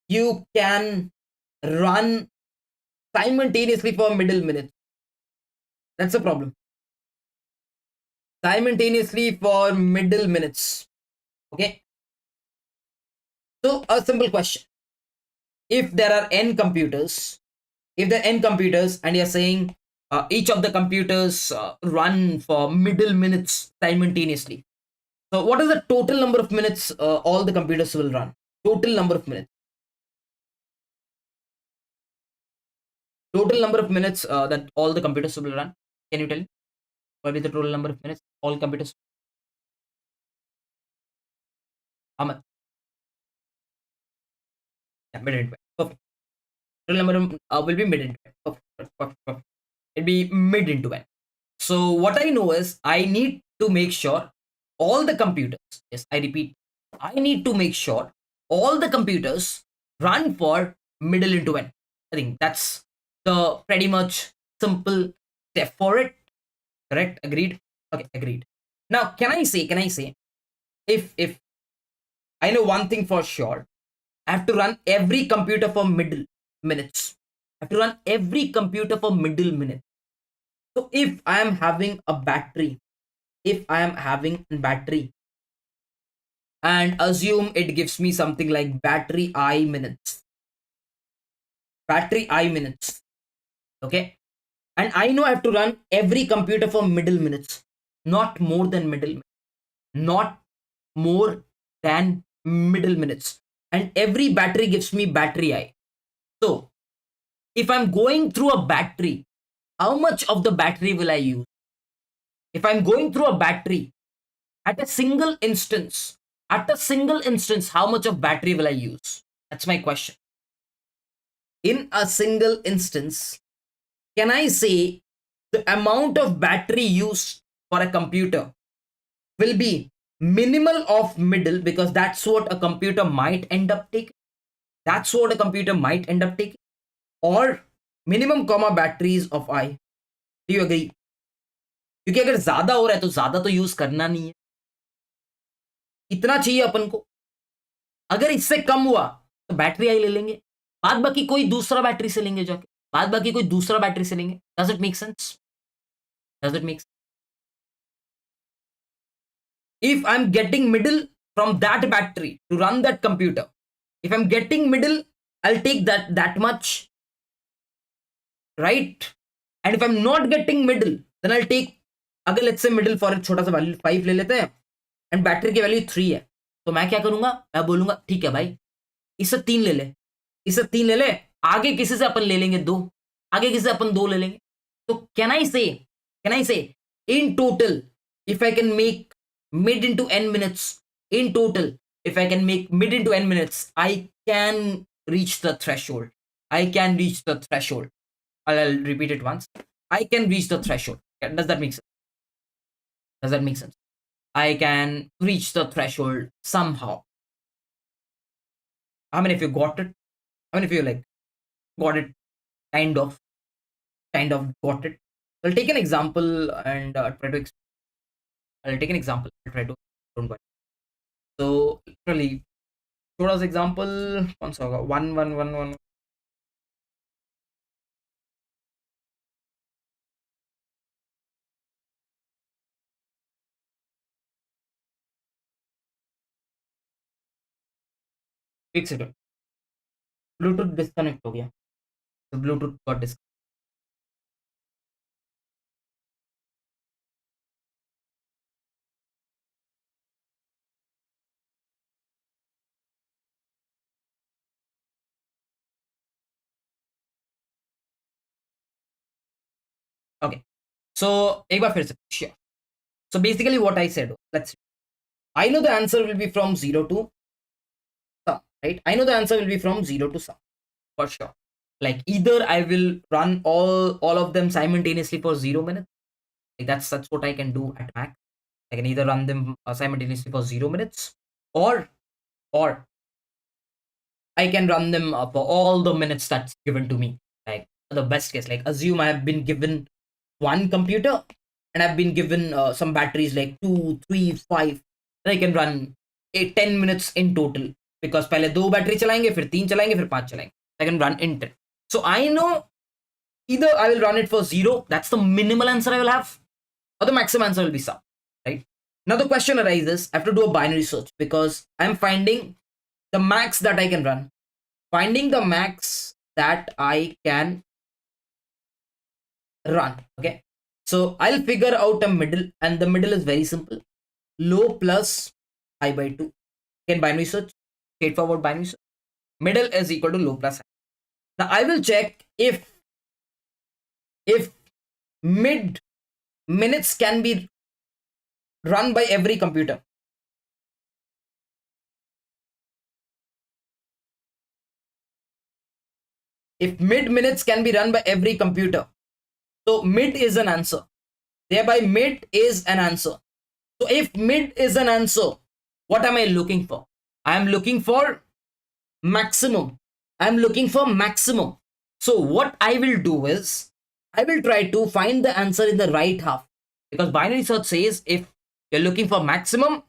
you can run simultaneously for middle minutes? That's the problem. Simultaneously for middle minutes. Okay. So a simple question. If there are n computers, and you're saying each of the computers run for middle minutes simultaneously. So what is the total number of minutes all the computers will run? Total number of minutes. Total number of minutes that all the computers will run. Can you tell me? What is the total number of minutes all computers? How much? Yeah, mid into n. Perfect. Total number will be mid into n. Perfect. It'll be mid into n. So what I know is I need to make sure all the computers, yes, I repeat, I need to make sure all the computers run for middle into n. I think that's the pretty much simple step for it. Correct? Agreed? Okay, agreed. Now, can I say, if I know one thing for sure, I have to run every computer for middle minutes. I have to run every computer for middle minutes. So if I am having a battery, and assume it gives me something like battery I minutes, okay, and I know I have to run every computer for middle minutes, not more than not more than middle minutes, and every battery gives me battery I. So if I'm going through a battery, how much of the battery will I use? If I'm going through a battery at a single instance, how much of battery will I use? That's my question. In a single instance, can I say the amount of battery used for a computer will be minimal of middle, because that's what a computer might end up taking. Or minimum comma batteries of I. Do you agree? क्योंकि अगर ज्यादा हो रहा है तो ज्यादा तो use करना नहीं है, इतना चाहिए अपन को. अगर इससे कम हुआ तो बैटरी आई ले लेंगे, बाद बाकी कोई दूसरा बैटरी से लेंगे जाके, does it make sense? If I'm getting middle from that battery to run that computer, if I'm getting middle, I'll take that much, right? And if I'm not getting middle, then I'll take, अगर let's say middle for एक छोटा सा value 5 ले लेते हैं and battery की value 3 है, तो मैं क्या करूंगा? मैं बोलूंगा ठीक है भाई, इससे 3 ले ले, आगे किसी से अपन ले लेंगे 2, आगे किसी से अपन 2 ले लेंगे. तो can I say in total, if I can make mid into n minutes, I can reach the threshold. I'll repeat it once. I can reach the threshold. Does that make sense? I can reach the threshold somehow. How many of you got it? How many of you like got it? Kind of got it. I'll take an example and try to. I'll take an example. I'll try to. Don't worry. So literally, थोड़ा सा example कौन सा होगा? 1 1 1 1. एक second, Bluetooth disconnect हो गया, तो Bluetooth got disconnect. Okay, सो एक बार फिर से, so basically what I said, let's see. I know the answer will be from 0 to sum, right? I know the answer will be from 0 to sum for sure. Like either I will run all of them simultaneously for 0 minutes. Like that's what I can do at max. I can either run them simultaneously for 0 minutes, or I can run them for all the minutes that's given to me. Like the best case, like assume I have been given one computer and I've been given some batteries like 2, 3, 5. Then I can run 10 minutes in total, because पहले दो battery चलाएंगे, फिर तीन चलाएंगे, फिर पांच चलाएंगे. I can run in 10. So I know either I will run it for 0, that's the minimal answer I will have, or the maximum answer will be sum, right? Now the question arises, I have to do a binary search because I'm finding the max that I can run. Finding the max that I can run. Okay, so I'll figure out a middle, and the middle is very simple: low plus high by 2. Again, binary search, straightforward binary search. Middle is equal to low plus high. Now I will check if mid minutes can be run by every computer. If mid minutes can be run by every computer, so mid is an answer. Thereby mid is an answer. So if mid is an answer, what am I looking for? I am looking for maximum. I am looking for maximum. So what I will do is, I will try to find the answer in the right half, because binary search says if you're looking for maximum,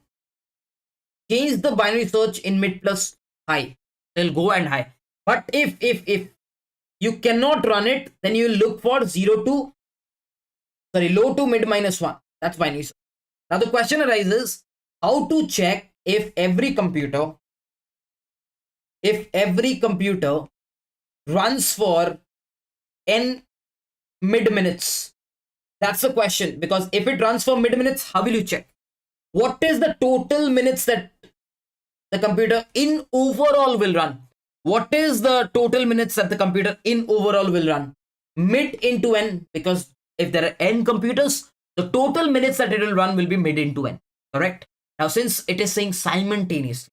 change the binary search in mid plus high. They'll go and high. But if you cannot run it, then you look for low to mid minus 1. That's binary search. Now the question arises, how to check if every computer runs for n mid minutes. That's the question, because if it runs for mid minutes, how will you check? What is the total minutes that the computer in overall will run? What is the total minutes that the computer in overall will run? Mid into n, because if there are n computers, the total minutes that it will run will be mid into n. Correct? Now since it is saying simultaneously,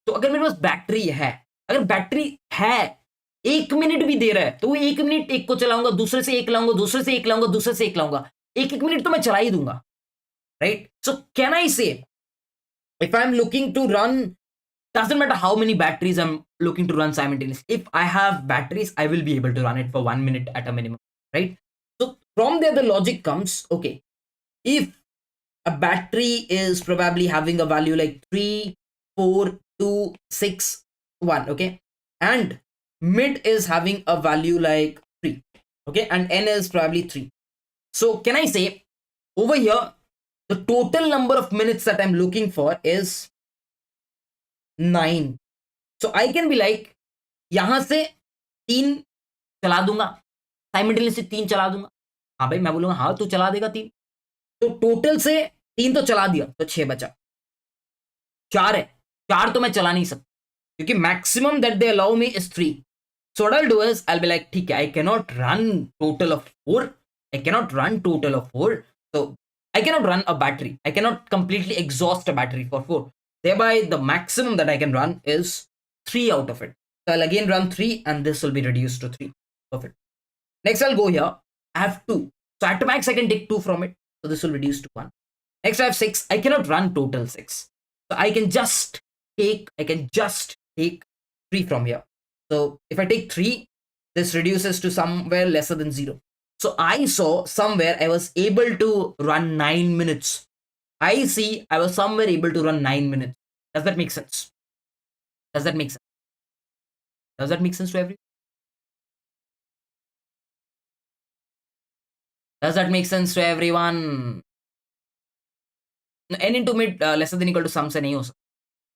तो अगर मेरे पास battery है, अगर battery है 1 minute भी दे रहा है, तो वो 1 मिनट एक को चलाऊंगा, दूसरे से एक लाऊंगा, दूसरे से एक लाऊंगा, दूसरे से एक लाऊंगा, एक एक मिनट तो मैं चला ही दूंगा, राइट? सो कैन आई से if I'm looking to run, doesn't matter how many batteries I'm looking to run simultaneously, if I have batteries, I will be able to run it for 1 minute at a minimum, right? So from there the logic comes, okay, if a battery is probably having a value like 3, 4, 2, 6, 1, okay, and mid is having a value like 3, okay, and n is probably 3. So can I say over here the total number of minutes that I'm looking for is 9. So I can be like, यहां से 3 चला दूंगा, simultaneously 3 चला दूंगा. हाँ भाई, मैं बोलूंगा हाँ तू चला देगा 3, तो टोटल से 3 तो चला दिया, तो 6 बचा. 4 है, 4 तो मैं चला नहीं सकता, क्योंकि maximum that they allow me is 3. So what I'll do is, I'll be like, ठीक है, I cannot run total of 4. So I cannot run a battery. I cannot completely exhaust a battery for 4. Thereby, the maximum that I can run is 3 out of it. So I'll again run 3, and this will be reduced to 3. Perfect. Next, I'll go here. I have 2. So at max, I can take 2 from it. So this will reduce to 1. Next, I have 6. I cannot run total 6. So I can just take 3 from here. So if I take 3, this reduces to somewhere lesser than 0. So I saw somewhere I was able to run 9 minutes. I see I was somewhere able to run 9 minutes. Does that make sense? Does that make sense? Does that make sense to everyone? Does that make sense to everyone? n into mid lesser than equal to sum से नहीं हो सकता,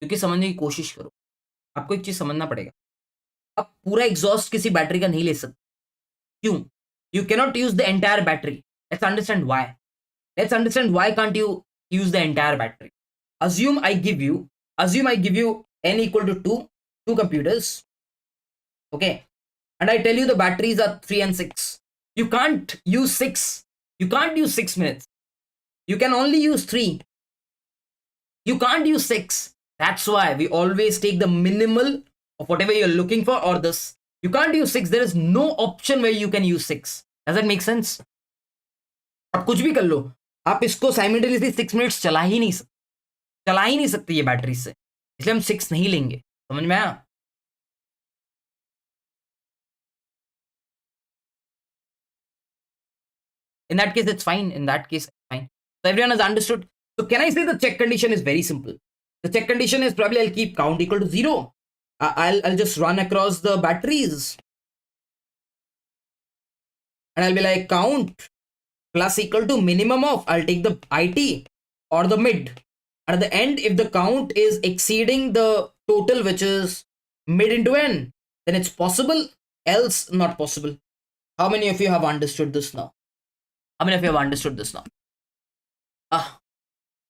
क्योंकि समझने की कोशिश करो. आपको एक चीज समझना पड़ेगा, आप पूरा एग्जॉस्ट किसी बैटरी का नहीं ले सकते। क्यों? You cannot use the entire battery. Let's understand why. Let's understand why can't you use the entire battery. Assume I give you, assume I give you n equal to 2 computers, okay? And I tell you the batteries are 3 and 6. You can't use 6. You can't use 6 minutes. You can only use 3. You can't use 6. That's why we always take the minimal of whatever you're looking for or this. You can't use 6. There is no option where you can use 6. Does that make sense? आप कुछ भी कर लो, आप इसको simultaneously 6 minutes चला ही नहीं सकती ये बैटरी से, इसलिए हम 6 नहीं लेंगे। समझ में आया? In that case, it's fine. In that case, it's fine. So everyone has understood. So can I say the check condition is very simple? The check condition is probably I'll keep count equal to 0. I'll just run across the batteries, and I'll be like count plus equal to minimum of, I'll take the IT or the mid. And at the end, if the count is exceeding the total, which is mid into n, then it's possible, else not possible. How many of you have understood this now? How many of you have understood this now? I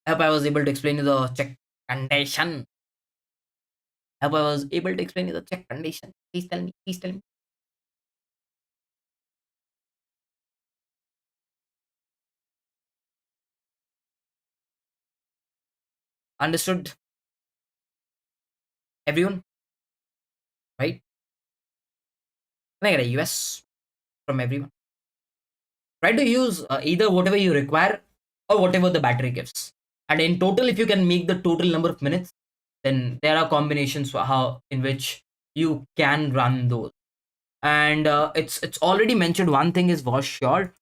hope I was able to explain you the check condition. I hope I was able to explain you the check condition. Please tell me. Please tell me. Understood? Everyone? Right? Can I get a US from everyone? Try to use either whatever you require or whatever the battery gives. And in total, if you can make the total number of minutes, then there are combinations for how in which you can run those. And it's already mentioned. One thing is for sure: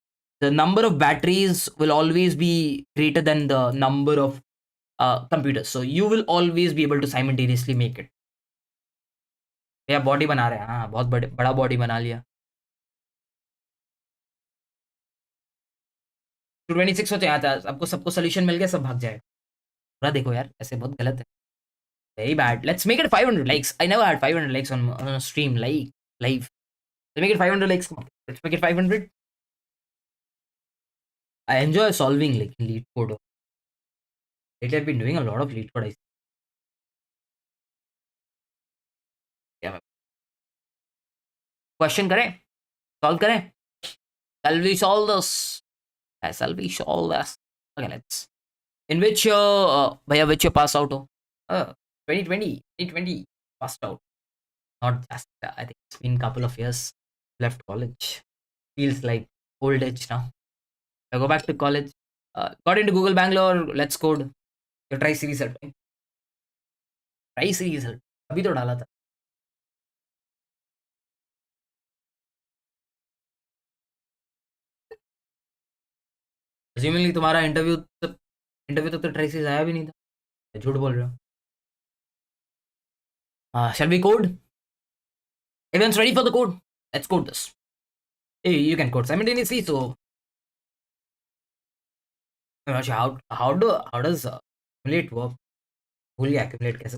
the number of batteries will always be greater than the number of computers. So you will always be able to simultaneously make it. या body बना रहे हैं, हाँ बहुत बड़ा body बना लिया। 226 हो जाता है, आपको सबको सोल्यूशन मिल गया, सब भाग जाएगा। थोड़ा देखो यार, ऐसे बहुत गलत है। Very bad. Let's make it 500 likes. I never had 500 likes on a stream live. Let's make it 500 likes. Come on. Let's make it 500. I enjoy solving like lead code. Lately, I've been doing a lot of lead code. Yeah. Question करें? Solve करें? Shall we solve this? Shall we solve this? Okay, let's. In which which you pass out? 2020 passed out. Not just. I think it's been a couple of years left college. Feels like old age now. I go back to college. Got into Google Bangalore. Let's code. Your try series help. Try series help. अभी तो डाला था. Presumably तुम्हारा interview तक तो tri series आया भी नहीं था. झूठ बोल रहे हो. Shall we code? Everyone's ready for the code? Let's code this. Hey, you can code simultaneously. So, how does accumulate work? भूल गया accumulate कैसे,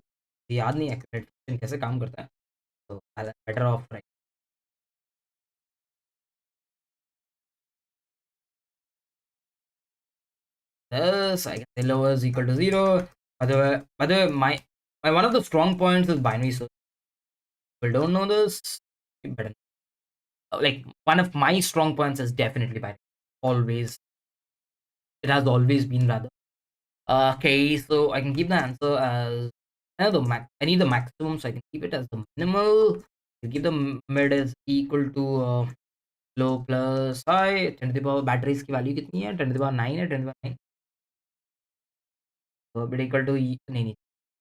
याद नहीं accumulate function कैसे काम करता है. So, better off right. This I can say lower is equal to 0. By the way, my one of the strong points is binary. So, people don't know this. You better like one of my strong points is definitely binary. Always, it has always been rather. Okay, so I can keep the answer as I need the maximum, so I can keep it as the minimal. I keep the mid is equal to low plus high. 10 to the power batteries की value कितनी है? 10 to the power 9 है. 10 to the power 9. So bit equal to नहीं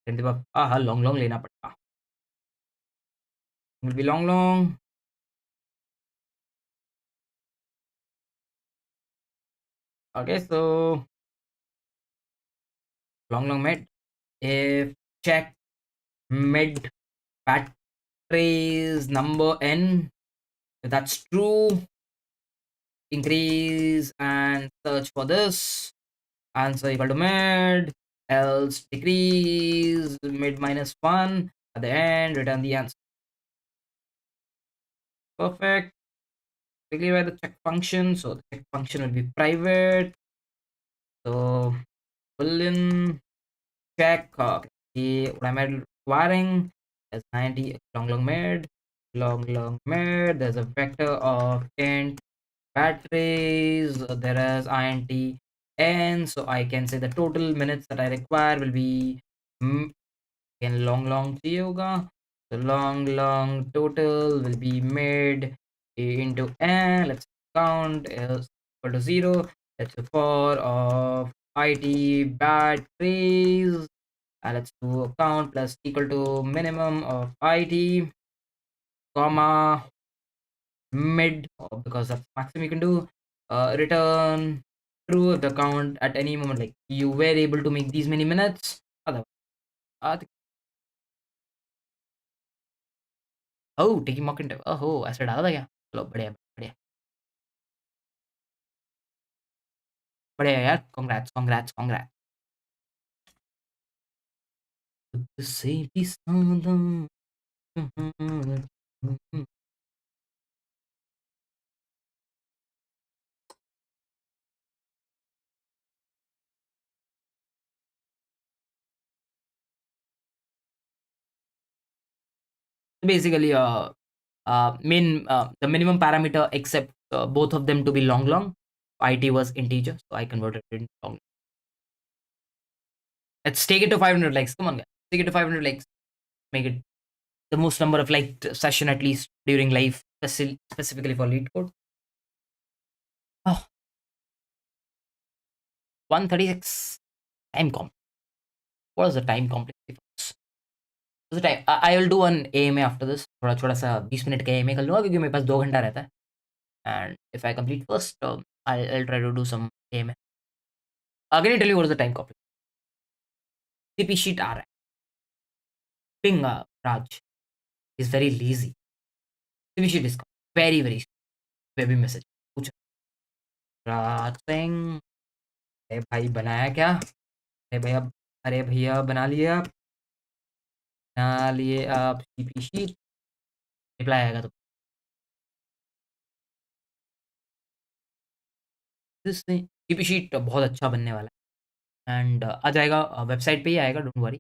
10 to the power हाँ long लेना पड़ेगा. It will be long. Okay, so long mid. If check mid batteries number n, if that's true, increase and search for this. Answer equal to mid, else decrease mid -1. At the end, return the answer. Perfect. Quickly write the check function. So the check function will be private. So boolean check. Okay, what am I requiring? There's 90 long made. There's a vector of int batteries. There is int n. So I can say the total minutes that I require will be again long चाहिए होगा. So long total will be made into n. Let's count is equal to 0. Let's do for of it batteries. Let's do a count plus equal to minimum of it comma mid because that's maximum you can do. Return true if the count at any moment like you were able to make these many minutes. Otherwise, oh, taking mock interview. Oh, ऐसे डाला था क्या? चलो बढ़िया बढ़िया बढ़िया यार. Congrats. खुद से भी सादा. Basically, the minimum parameter except both of them to be long. It was integer, so I converted it into long. Let's take it to 500 likes. Come on, guys. Take it to 500 likes. Make it the most number of liked session at least during live, specifically for Leetcode. Oh, 136 time comp. What is the time complexity? What's the time? I will do an AMA after this. थोड़ा छोटा सा 20 minute का AMA कर लूँगा क्योंकि मेरे पास 2 घंटा रहता है. And if I complete first, I'll try to do some AMA. Can you tell me what is the time complexity? CP sheet आ रहा है. Ping Raj is very lazy. CP sheet is very baby message. पूछ राज सिंह. अरे भाई बनाया क्या? अरे भैया बना लिए आप CP sheet. रिप्लाई आएगा तो CP sheet बहुत अच्छा बनने वाला है. एंड आ जाएगा वेबसाइट पे ही आएगा. Don't worry.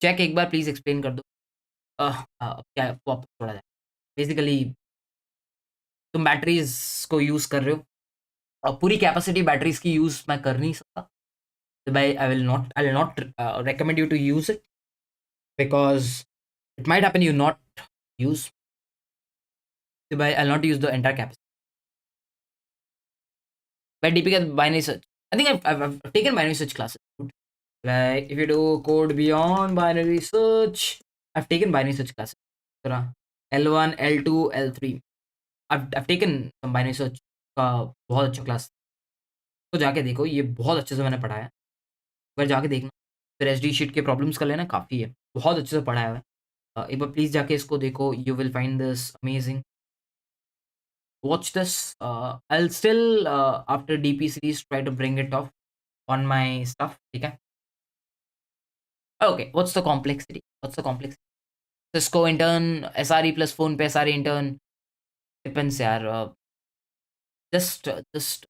चेक एक बार प्लीज एक्सप्लेन कर दो. क्या वापस थोड़ा जाए. बेसिकली तुम बैटरीज को यूज कर रहे हो. पूरी कैपेसिटी बैटरीज की यूज मैं कर नहीं सकता. I will not recommend you to use it because it might happen you not use. I'll not use the entire capacity. By DPK binary search. I think I've taken binary search classes. Like if you do CodeBeyond binary search, I've taken binary search classes. L1, L2, L3. I've taken some binary search का बहुत अच्छा class. तो जाके देखो ये बहुत अच्छे से मैंने पढ़ाया है. एक बार जाके देखना. फिर एसडी शीट के प्रॉब्लम्स कर लेना. काफ़ी है. बहुत अच्छे से पढ़ाया है. एक बार प्लीज़ जाके इसको देखो. You will find this amazing. Watch this. I'll still after DP series try to bring it off on my stuff. ठीक है. Okay, what's the complexity? Cisco intern, SRE plus phone पे SRE intern. Depends यार. Just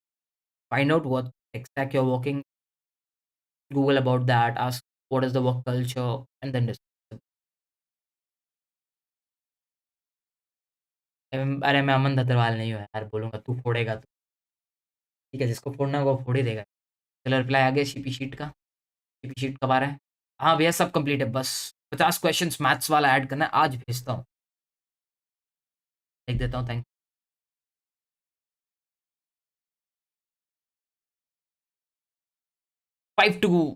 find out what tech stack you're working. Google about that. Ask what is the work culture, and then discuss. अरे मैं अमन धतरवाल नहीं हूँ यार. बोलूँगा तू फोड़ेगा तो ठीक है. जिसको फोड़ना होगा वो फोड़ ही देगा. चलो रिप्लाई आ गया सीपी शीट का. सीपी शीट कब आ रहा है? हाँ भैया सब कंप्लीट है. बस 50 क्वेश्चंस मैथ्स वाला ऐड करना है. आज भेजता हूँ. लिख देता हूँ. Thank 5 to.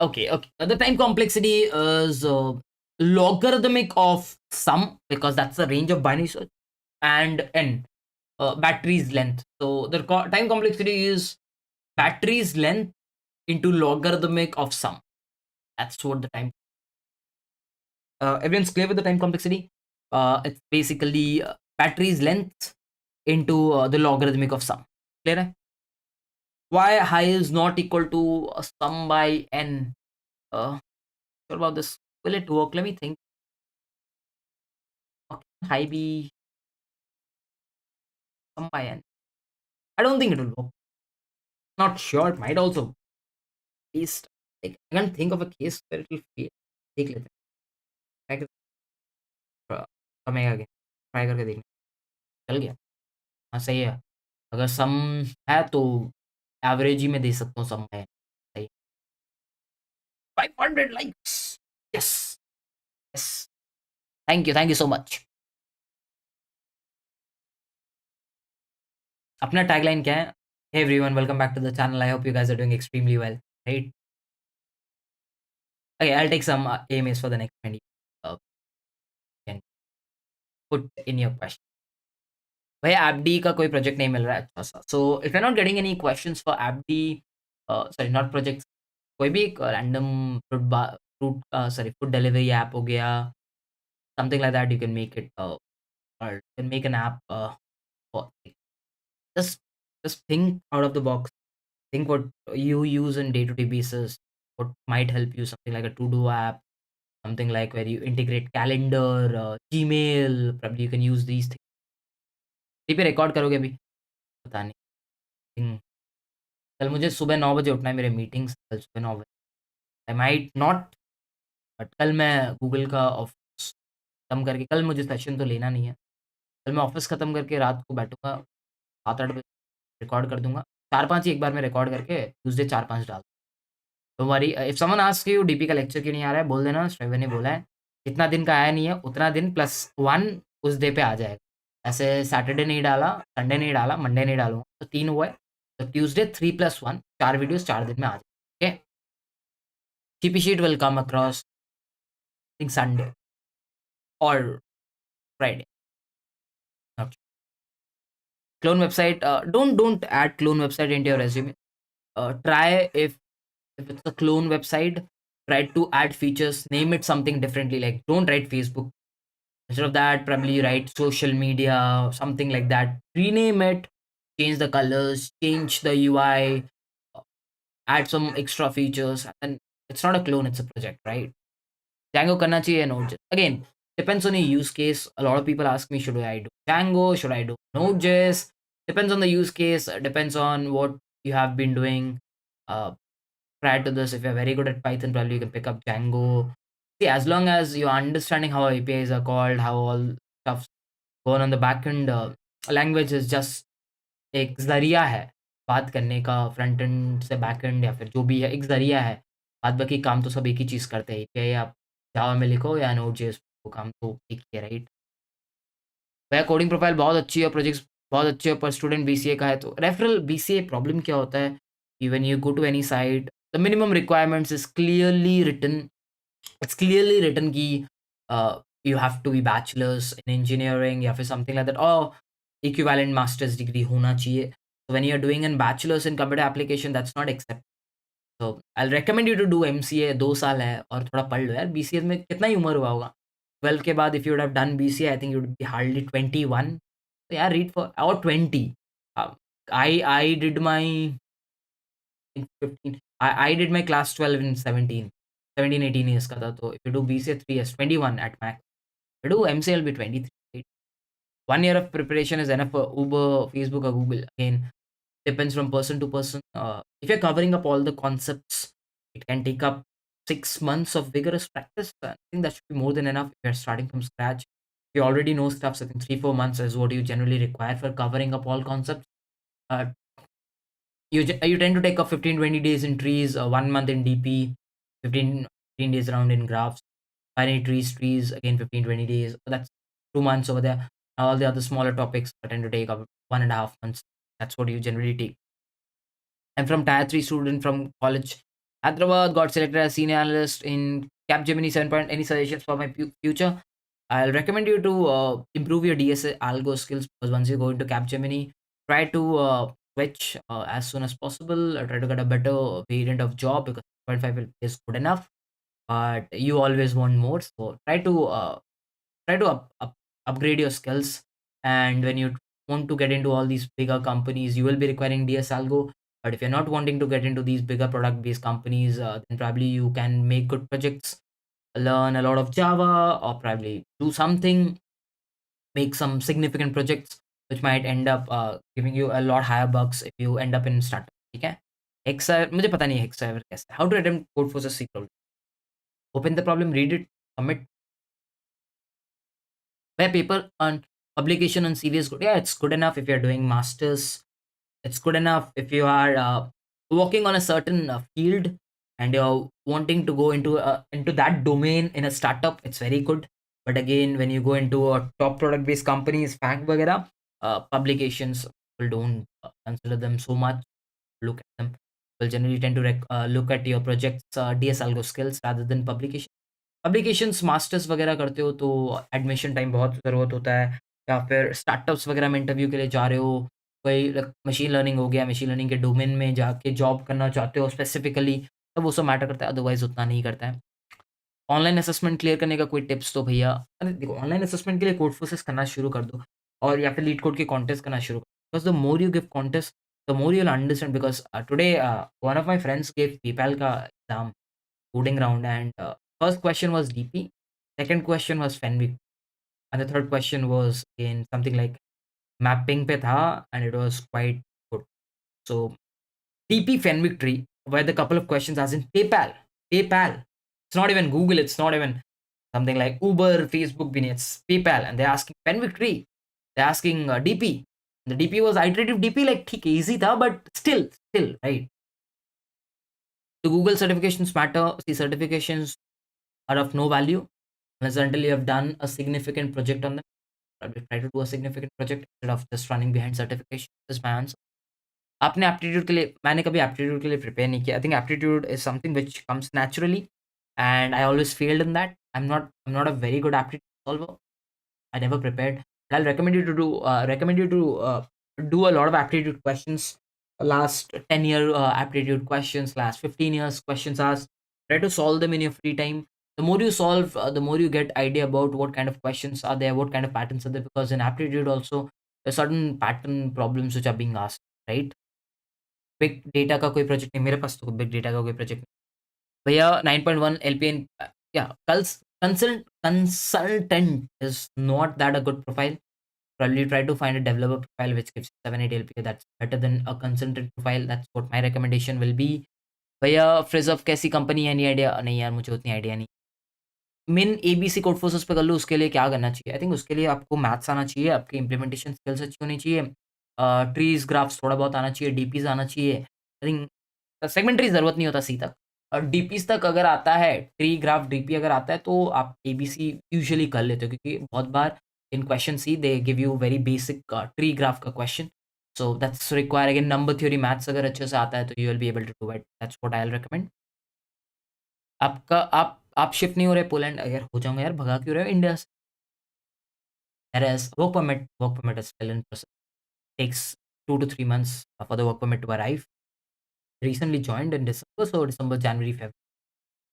Okay. The time complexity is logarithmic of sum because that's the range of binary search, and n battery's length. So the time complexity is battery's length into logarithmic of sum. That's what the time. Everyone's clear with the time complexity? It's basically battery's length into the logarithmic of sum. Clear? Why high is not equal to sum by n? Sure about this. Will it work? Let me think. Okay, high be sum by n. I don't think it will work. Not sure. It might also. At least like, I can't think of a case where it will fail. देख लेते हैं. कमेगा क्या? Try करके देखना. चल गया. हाँ, सही है. अगर सम है तो एवरेज ही मैं दे सकता हूँ सम है. सही. 500 likes. Yes. Yes. Thank you so much. अपना टैगलाइन क्या है? Hey everyone, welcome back to the channel. I hope you guys are doing extremely well. Right. Okay, I will take some MS for the next 20. Can put in your question. भैया एपडी का कोई project नहीं मिल रहा है अच्छा सा. So if you are not getting any questions for एपडी, सॉरी नॉट प्रोजेक्ट, कोई भी एक random fruit sorry food delivery app हो गया, something like that, you can make it or you can make an app for just just think out of the box. Think what you use on day-to-day basis. What might help you? Something like a to-do app, something like where you integrate calendar, Gmail. Probably you can use these things. कहीं पे record करोगे अभी? पता नहीं. कल मुझे सुबह 9 बजे उठना है. मेरे मीटिंग्स कल सुबह 9 बजे. आई माइट नॉट, बट कल मैं गूगल का ऑफिस खत्म करके, कल मुझे सेशन तो लेना नहीं है. कल मैं ऑफिस खत्म करके रात को बैठूंगा 7-8 बजे, रिकॉर्ड कर दूंगा. 4-5 ही एक बार में रिकॉर्ड करके ट्यूसडे 4-5 डाल. Don't worry. If someone asks you DP का लेक्चर क्यों नहीं आ रहा है, बोल देना श्रेवन ने बोला है. जितना दिन का आया नहीं है उतना दिन प्लस 1 उस डे पे आ जाएगा. ऐसे सैटरडे नहीं डाला, संडे नहीं डाला, मंडे नहीं डालूंगा, तो 3 हुआ है. तो ट्यूसडे 3+1, 4 वीडियोस 4 दिन में आ जाएगा. Okay. TP sheet will come across think Sunday और Friday. Clone website. Don't add clone website into your resume. Try if it's a clone website, try to add features. Name it something differently. Like don't write Facebook. Instead of that, probably write social media, something like that. Rename it, change the colors, change the UI, uh, add some extra features, and it's not a clone, it's a project, right? Django करना चाहिए Node.js. Again, depends on your use case. A lot of people ask me, should I do Django? Should I do Node.js? Depends on the use case. Depends on what you have been doing uh, prior to this. If you're very good at Python, probably you can pick up Django. See, as long as you're understanding how APIs are called, how all stuff going on the backend, language is just एक ज़रिया है बात करने का. Front end से back and या फिर जो भी है, एक ज़रिया है. बाद बाकी काम तो सब एक ही चीज़ करते हैं. चाहे आप जावा में लिखो या नोड जेएस, वो काम तो एक ही है, राइट? वह कोडिंग प्रोफाइल बहुत अच्छी है, प्रोजेक्ट्स बहुत अच्छे है, पर स्टूडेंट बीसीए का है तो रेफरल. बीसीए प्रॉब्लम क्या होता है कि when you go to any site, the minimum requirements is clearly written. It's clearly written कि you have to be bachelors in engineering या फिर समथिंग लाइक दैट, और इक्विवेलेंट मास्टर्स डिग्री होना चाहिए. So when you're doing an bachelor's in computer application, that's not accepted. So I'll recommend you to do MCA. 2 साल है और थोड़ा पढ़ लो यार. बीसीए में कितना ही उम्र हुआ होगा? 12 के बाद if you would have done BCA, I think you would be hardly 21. तो यार रीड फॉर और 20. I did my 15. I did my class 12 in 17 years का था. तो if you do BCA 3 years, 21 at max. You do MCA will be 23. 1 year of preparation is enough for Uber, Facebook, or Google. Again, depends from person to person. If you're covering up all the concepts, it can take up 6 months of vigorous practice. I think that should be more than enough if you're starting from scratch. If you already know stuff, so I think 3-4 months is what you generally require for covering up all concepts. Uh, you tend to take up 15-20 days in trees, 1 month in DP, 15 days around in graphs, binary trees again 15-20 days. That's 2 months over there. All the other smaller topics tend to take up 1.5 months. That's what you generally take. I'm from Tier 3 student from college. Hyderabad, got selected as senior analyst in Capgemini 7. Any suggestions for my future? I'll recommend you to improve your DSA algo skills, because once you go into Capgemini, try to switch as soon as possible. Try to get a better variant of job, because 0.5 is good enough, but you always want more. So try to upgrade your skills. And when you want to get into all these bigger companies, you will be requiring DS algo. But if you're not wanting to get into these bigger product based companies, then probably you can make good projects, learn a lot of Java, or probably do something, make some significant projects which might end up giving you a lot higher bucks if you end up in startup. ठीक है? Hexa मुझे पता नहीं है Hexa कैसा है. How to attempt code forces C problem? Open the problem, read it, submit. Where paper on publication on serious good. Yeah, it's good enough if you're doing masters. It's good enough if you are working on a certain field and you're wanting to go into that domain in a startup. It's very good. But again, when you go into a top product based companies, FANG वगैरह, publications, people don't consider them so much. Look at them. People generally tend to look at your project's DS algo skills rather than publication. Publications masters वगैरह करते हो तो admission time बहुत ज़रूरत होता है, या फिर स्टार्टअप्स वगैरह में इंटरव्यू के लिए जा रहे हो, कोई मशीन लर्निंग हो गया, मशीन लर्निंग के डोमेन में जाके जॉब करना चाहते हो स्पेसिफिकली, तब वो सब मैटर करता है, अदरवाइज उतना नहीं करता है। ऑनलाइन असेसमेंट क्लियर करने का कोई टिप्स तो भैया, अरे देखो, ऑनलाइन असेसमेंट के लिए कोड फोर्सेस करना शुरू कर दो, और या फिर लीड कोड के कॉन्टेस्ट करना शुरू करो, because the more you give contest, the more you will understand, because today one of my friends gave PayPal का exam, coding round, and first question was DP, second question was Fenwick, and the third question was in something like mapping पे था, and it was quite good. So DP Fenwick tree, where the couple of questions as in PayPal. It's not even Google. It's not even something like Uber, Facebook, भी नहीं, it's PayPal, and they're asking Fenwick tree. They're asking DP. The DP was iterative DP, like ठीक easy था, but still right. The Google certifications matter. See, certifications are of no value unless until you have done a significant project on them. Probably try to do a significant project instead of just running behind certification. This is my answer. आपने aptitude के लिए, मैंने कभी aptitude के लिए prepare नहीं किया. I think aptitude is something which comes naturally, and I always failed in that. I am not a very good aptitude solver. I never prepared. But I'll recommend you to do a lot of aptitude questions. Last 10-year aptitude questions, last 15 years questions asked. Try to solve them in your free time. The more you solve, the more you get idea about what kind of questions are there, what kind of patterns are there. Because in aptitude also, there's certain pattern problems which are being asked, right? Big data का कोई project नहीं, मेरे पास तो big data का कोई project नहीं. भैया 9.1 LPN, yeah, consultant is not that a good profile. Probably try to find a developer profile which gives 7 8 LPA. That's better than a consultant profile. That's what my recommendation will be. भैया fridge of कैसी company है, नहीं idea नहीं यार, मुझे उतनी idea नहीं. Main ABC code forces पे कर लो, उसके लिए क्या करना चाहिए? आई थिंक उसके लिए आपको मैथ्स आना चाहिए, आपकी इंप्लीमेंटेशन स्किल्स अच्छी होनी चाहिए, ट्रीज ग्राफ्स थोड़ा बहुत आना चाहिए, डीपीज आना चाहिए. आई थिंक सेगमेंटरी ज़रूरत नहीं होता सी तक, और डीपीज़ तक अगर आता है, ट्री ग्राफ डीपी अगर आता है, तो आप एबीसी यूजुअली कर लेते हो, क्योंकि बहुत बार in question see they give you very basic tree graph का क्वेश्चन. So that's require again number theory, maths अगर अच्छे से आता है तो you will be able to do it. That's what I will recommend. आपका आप शिफ्ट नहीं हो रहे पोलैंड? अगर हो जाऊंगा यार, भगा क्यों रहे हो इंडिया से? Work permit is still in process. Takes 2 to 3 months for the work permit to arrive. Recently joined in December, so December, January,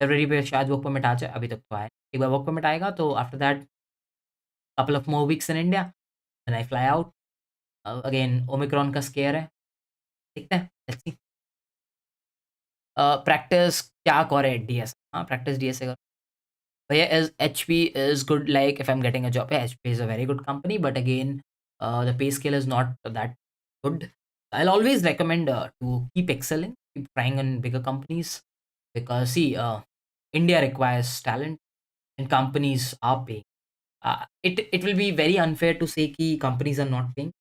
फरवरी पे शायद वर्क परमिट आ जाए, अभी तक तो आया. एक बार वर्क परमिट आएगा तो after that couple of more weeks in India, then I fly out. Again omicron का स्केयर है, देखते हैं, लेट्स सी. प्रैक्टिस क्या करे डीएस? हाँ, प्रैक्टिस डीएस करो भैया. Is HP is good, like if I am getting a job? HP is a very good company, but again the pay scale is not that good. I'll always recommend to keep excelling, keep trying in bigger companies, because see, India requires talent and companies are paying. It will be very unfair to say कि companies are not paying.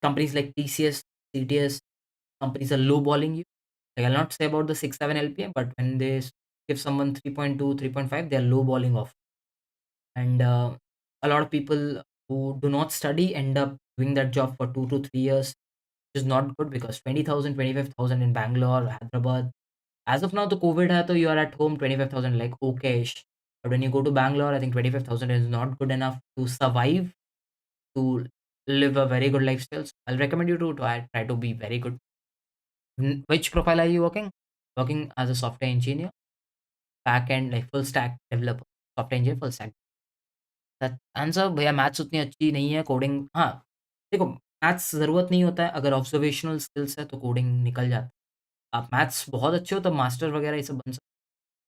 Companies like TCS, CTS, companies are lowballing you. Like, I'll not say about the 6 7 LPA, but when they give someone 3.2 3.5, they are lowballing off. And a lot of people who do not study end up doing that job for 2 to 3 years, which is not good, because 20,000 25,000 in Bangalore, Hyderabad. As of now, the COVID hai, so you are at home, 25,000 like okay-ish. But when you go to Bangalore, I think 25,000 is not good enough to survive, to live a very good lifestyle. So I'll recommend you to try to be very good. Which profile are you working? Working as a software engineer, back end, like full stack developer, software engineer, full stack. Answer भैया, maths उतनी अच्छी नहीं है, coding हाँ, देखो maths ज़रूरत नहीं होता है, अगर ऑब्जर्वेशनल स्किल्स है तो कोडिंग निकल जाता है। आप मैथ्स बहुत अच्छे हो तब मास्टर वगैरह ये सब बन सकते हो,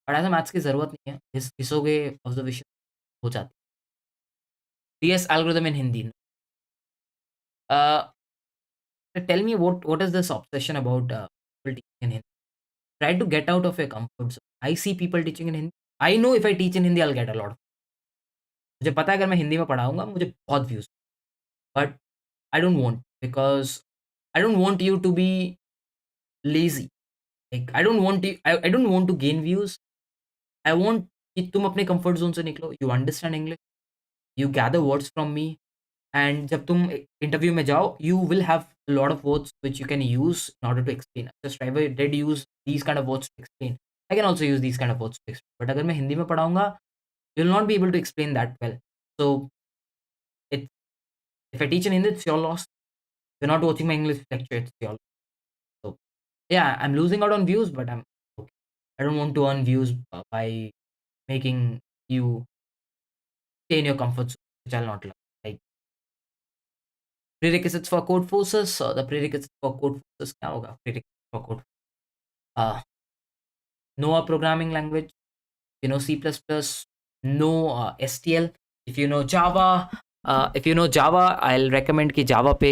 बट ऐसा मैथ्स की ज़रूरत नहीं है, घिसोगे ऑब्जर्वेशन हो जाती है। DS algorithm in Hindi. Uh, Tell me what is this obsession about people teaching in Hindi? Try to get out of your comfort zone. I see people teaching in Hindi. I know if I teach in Hindi, I'll get a lot. मुझे पता है अगर मैं हिंदी में पढ़ाऊँगा मुझे बहुत views, but I don't want because I don't want you to be lazy. Like I don't want to gain views. I want कि तुम अपने कंफर्ट ज़ोन से निकलो, you understand English, you gather words from me, and जब तुम interview में जाओ you will have lot of words which you can use in order to explain. Just driver did use these kind of words to explain, I can also use these kind of words to explain, but अगर मैं हिंदी में पढ़ाऊंगा you will not be able to explain that well. So it if I teach in Hindi it's your loss, you are not watching my English lecture, it's your. So yeah, I'm losing out on views, but I'm okay. I don't want to earn views by making you stay in your comfort zone, which I'll not love. Like prerequisites for code forces, the prerequisites for code forces क्या होगा? Prerequisites for code. Uh, know a programming language. You know C++, know STL. If you know Java, I'll recommend कि Java पे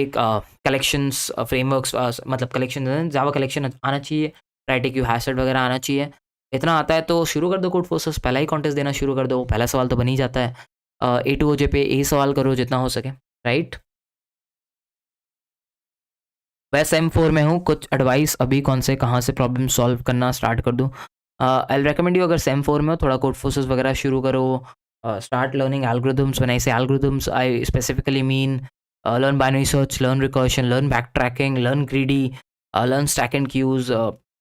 collections frameworks मतलब collection Java collection आना चाहिए, Try to हैशेट वगैरह आना चाहिए। इतना आता है तो शुरू कर दो कोड फोर्सेस, पहला ही कॉन्टेस्ट देना शुरू कर दो, पहला सवाल तो बन ही जाता है। A2OJ पे यही सवाल करो जितना हो सके, राइट। मैं सेम 4 में हूँ, कुछ एडवाइस अभी कौन से कहाँ से प्रॉब्लम सॉल्व करना स्टार्ट कर दूँ। आई रिकमेंड यू, अगर सेम 4 में हो थोड़ा कोड फोर्सेस वगैरह शुरू करो, start learning algorithms. When I say algorithms I specifically mean learn binary search, learn recursion, learn backtracking, learn greedy, learn stack and queues,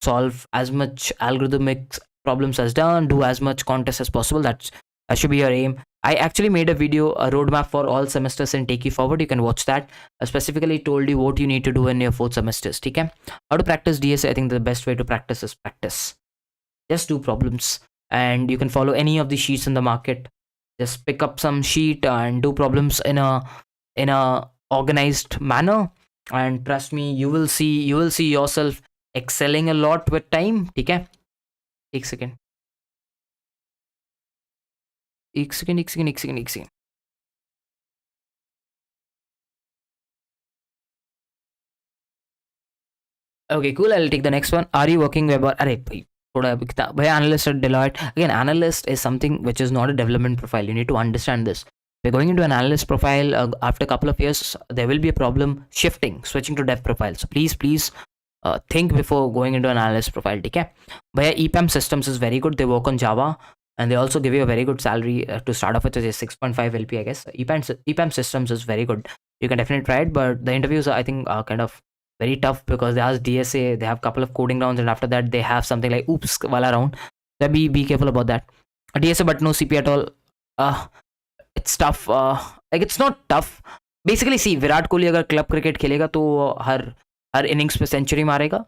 solve as much algorithmic problems as done, do as much contest as possible. That should be your aim. I actually made a video, a roadmap for all semesters and take you forward. You can watch that. I specifically told you what you need to do in your 4th semesters. Okay? How to practice DSA? I think the best way to practice is practice. Just do problems, and you can follow any of the sheets in the market. Just pick up some sheet and do problems in a organized manner, and trust me, you will see yourself excelling a lot with time. ठीक है? एक second एक second एक second एक second एक second Okay, cool. I'll take the next one. Are you working web or अरे भाई थोड़ा भैया analyst at Deloitte. Again, analyst is something which is not a development profile. You need to understand this. We're going into an analyst profile. After a couple of years, there will be a problem switching to dev profile. So please think before going into an analyst profile. ठीक है भैया, EPAM systems is very good. They work on Java and they also give you a very good salary to start off with, which is 6.5 LP, I guess. EPAM systems is very good. You can definitely try it, but the interviews I think are kind of very tough because they ask DSA, they have a couple of coding rounds, and after that they have something like oops wala round. So be careful about that. DSA but no CP at all. It's tough. Like it's not tough. Basically see, Virat Kohli अगर club cricket खेलेगा तो हर innings पे century मारेगा,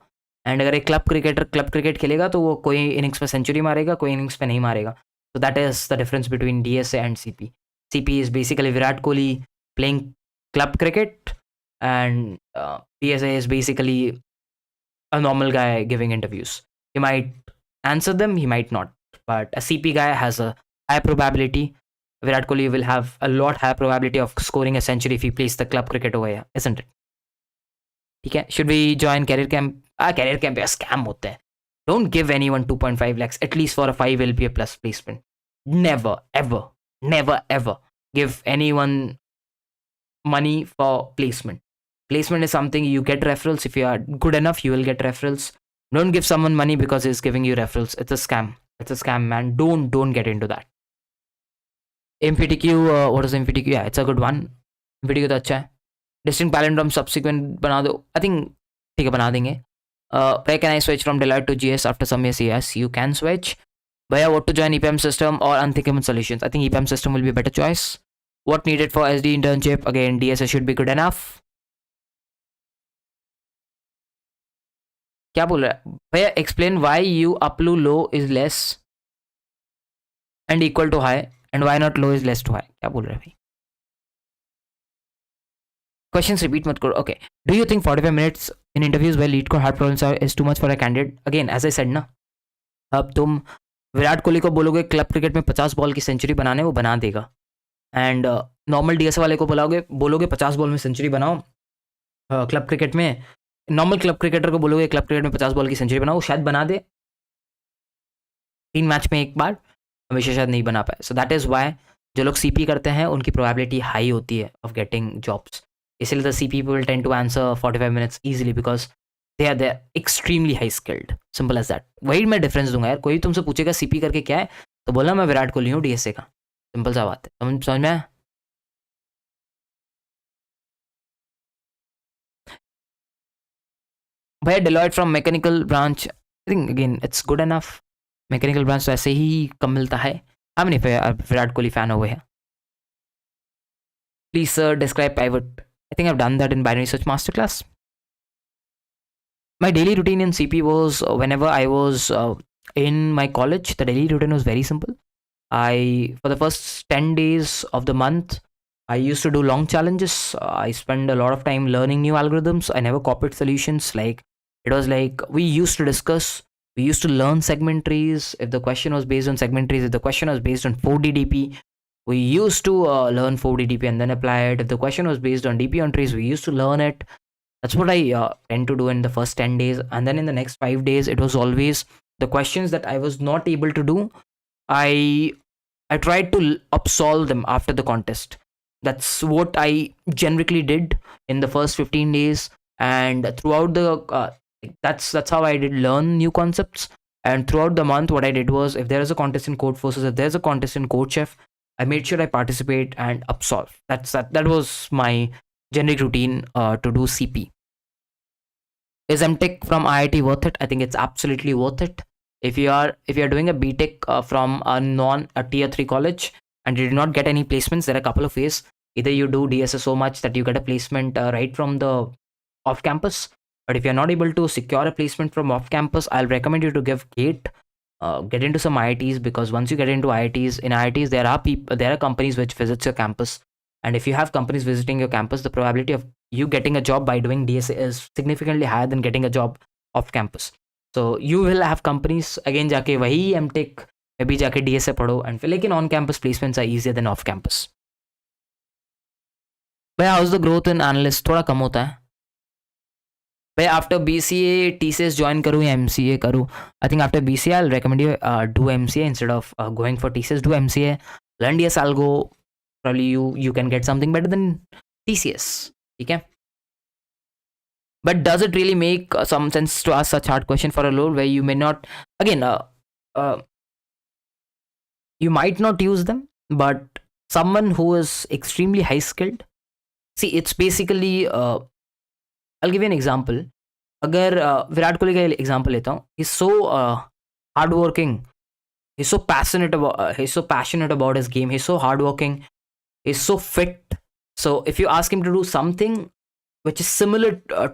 and अगर एक club cricket खेलेगा तो वो कोई इनिंग्स पे सेंचुरी मारेगा, कोई इनिंग्स पे नहीं मारेगा. So that is the difference between DSA and CP. CP is basically Virat Kohli playing club cricket, and DSA is basically a normal guy giving interviews. He might answer them, he might not, but a CP guy has a high probability. Virat Kohli will have a lot higher probability of scoring a century if he plays the club cricket over here, isn't it? ठीक है, should we join career camp? Career camp या scam होते हैं. Don't give anyone 2.5 lakhs at least for a 5 LPA plus placement. Never ever give anyone money for placement. Placement is something you get referrals. If you are good enough, you will get referrals. Don't give someone money because he's giving you referrals. It's a scam, man. Don't get into that. MPTQ, what is MPTQ? Yeah, it's a good one. MPTQ तो अच्छा है. Distinct palindrome subsequent बना दो. I think ठीक है, बना देंगे. Where can I switch from Deloitte to GS after some years? Yes, you can switch. Bhaiya, what to join, EPAM system or unthinkable solutions? I think EPAM system will be a better choice. What needed for SD internship? Again, DSA should be good enough. क्या बोल रहा है भैया? Explain why you uplu low is less and equal to high, and why not low is less to high. क्या बोल रहे हैं भाई? Questions repeat मत करो. Okay. Do you think 45 minutes in interviews where lead code hard problems are is too much for a candidate? Again, as I said ना, अब तुम विराट कोहली को बोलोगे क्लब क्रिकेट में 50 बॉल की सेंचुरी बनाने, वो बना देगा. एंड नॉर्मल डीएसए वाले को बोलोगे 50 बॉल में सेंचुरी बनाओ. क्लब क्रिकेट में नॉर्मल क्लब क्रिकेटर को बोलोगे क्लब क्रिकेट में 50 बॉल की सेंचुरी बनाओ, शायद बना दे 3 मैच में एक बार, हमेशा शायद नहीं बना पाए. सो दैट इज़ वाई जो लोग सीपी करते हैं उनकी प्रोबेबिलिटी हाई होती है ऑफ गेटिंग जॉब्स. इसलिए the CP will tend to answer 45 minutes easily because they are extremely high skilled. Simple as that. वही मैं डिफरेंस दूंगा यार. कोई तुमसे पूछेगा सीपी करके क्या है, तो बोलना मैं विराट कोहली हूँ डीएसए का. सिंपल सा बात है. समझ में आया? भैया Deloitte from mechanical branch, I think again it's good enough. Mechanical branch तो ऐसे ही कम मिलता है. हम नहीं विराट कोहली फैन हुए हैं. Please sir describe pivot. I think I have done that in binary search master class. My daily routine in CP was whenever I was in my college, the daily routine was very simple. For the first 10 days of the month, I used to do long challenges. I spent a lot of time learning new algorithms. I never copied solutions. Like, it was like we used to discuss, we used to learn segment trees. If the question was based on segment trees, if the question was based on 4DDP, we used to learn 4DDP and then apply it. If the question was based on DP on trees, we used to learn it. That's what I tend to do in the first 10 days. And then in the next 5 days, it was always the questions that I was not able to do. I tried to upsolve them after the contest. That's what I generically did in the first 15 days. And throughout the, that's how I did learn new concepts. And throughout the month, what I did was, if there is a contest in Code Forces, if there's a contest in Code Chef, I made sure I participate and upsolve. That was my generic routine to do CP. Is MTech from IIT worth it? I think it's absolutely worth it. If you are doing a BTech from a tier 3 college and you did not get any placements, there are a couple of ways. Either you do DSA so much that you get a placement right from the off campus, but if you're not able to secure a placement from off campus, I'll recommend you to give GATE. Get into some IITs, because once you get into IITs, in IITs there are companies which visits your campus. And if you have companies visiting your campus, the probability of you getting a job by doing DSA is significantly higher than getting a job off campus. So you will have companies, again जाके वही MTech में भी जाके DSA पढ़ो, and फिर लेकिन on campus placements are easier than off campus. भाई how's the growth in analyst? थोड़ा कम होता है भाई. आफ्टर BCA TCS ज्वाइन करूँ या MCA करूँ? I think after BCA I'll recommend you do MCA instead of going for TCS. Do MCA, learn DS algo. Probably you can get something better than TCS. ठीक है? But does it really make some sense to ask such hard question for a role where you may not, again, you might not use them, but someone who is extremely high skilled, see, it's basically, I'll give you an example. अगर विराट कोहली का example लेता हूँ, he's so hardworking, he's so passionate about his game, he's so hardworking, he's so fit. So if you ask him to do something which is similar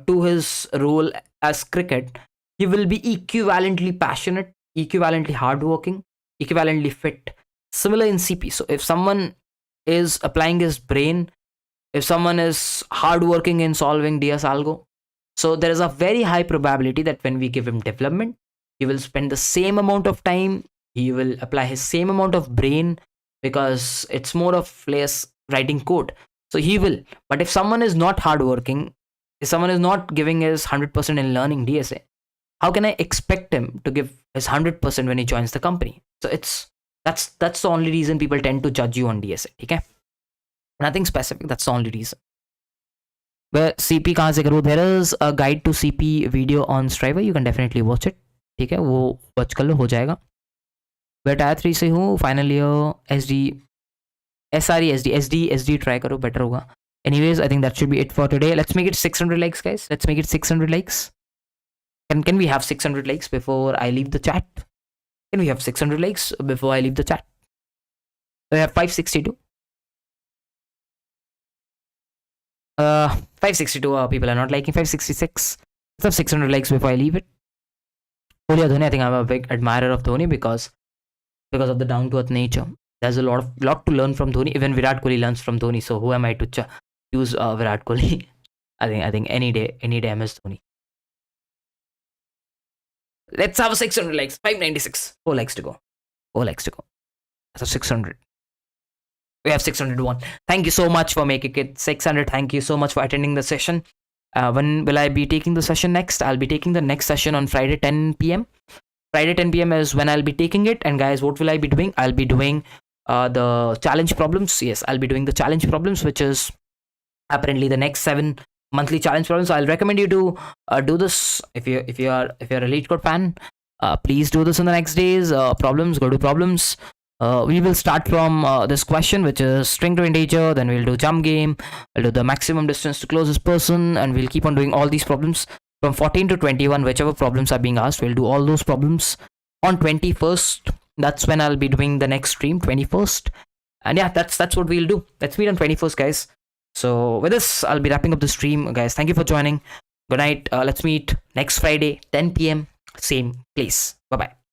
to his role as cricket, he will be equivalently passionate, equivalently hardworking, equivalently fit. Similar in CP. So if someone is applying his brain, if someone is hardworking in solving DS algo, so there is a very high probability that when we give him development, he will spend the same amount of time, he will apply his same amount of brain, because it's more of less writing code. So he will. But if someone is not hardworking, if someone is not giving his 100% in learning DSA, how can I expect him to give his 100% when he joins the company? So that's the only reason people tend to judge you on DSA. Okay? Nothing specific. That's the only reason. Where CP कहाँ से करूँ? There is a guide to CP video on Striver. You can definitely watch it. ठीक है? वो watch कर लो, हो जाएगा. But Tier 3 से हूँ, final year SD, SRE, SD try करो, better होगा. Anyways, I think that should be it for today. Let's make it 600 likes, guys. Let's make it 600 likes. Can we have 600 likes before I leave the chat? Can we have 600 likes before I leave the chat? We have 562. 562 people are not liking. 566. Let's have 600 likes before I leave it. Dhoni, I think I'm a big admirer of Dhoni because of the down-to-earth nature. There's a lot to learn from Dhoni. Even Virat Kohli learns from Dhoni. So who am I to choose Virat Kohli. I think any day MS Dhoni. Let's have a 600 likes. 596. 4 likes to go. 4 likes to go. So 600. We have 601. Thank you so much for making it 600. Thank you so much for attending the session. When will I be taking the session next? I'll be taking the next session on Friday 10 p.m. Friday 10 p.m. is when I'll be taking it. And guys, what will I be doing? I'll be doing the challenge problems. Yes, I'll be doing the challenge problems, which is apparently the next 7 monthly challenge problems. So I'll recommend you to do this if you're a Leetcode fan. Please do this in the next days. Problems, go to problems. We will start from this question, which is string to integer. Then we'll do jump game. We'll do the maximum distance to closest person, and we'll keep on doing all these problems from 14 to 21. Whichever problems are being asked, we'll do all those problems on 21st. That's when I'll be doing the next stream, 21st. And yeah, that's what we'll do. Let's meet on 21st, guys. So with this, I'll be wrapping up the stream, guys. Thank you for joining. Good night. Let's meet next Friday, 10 p.m. same place. Bye bye.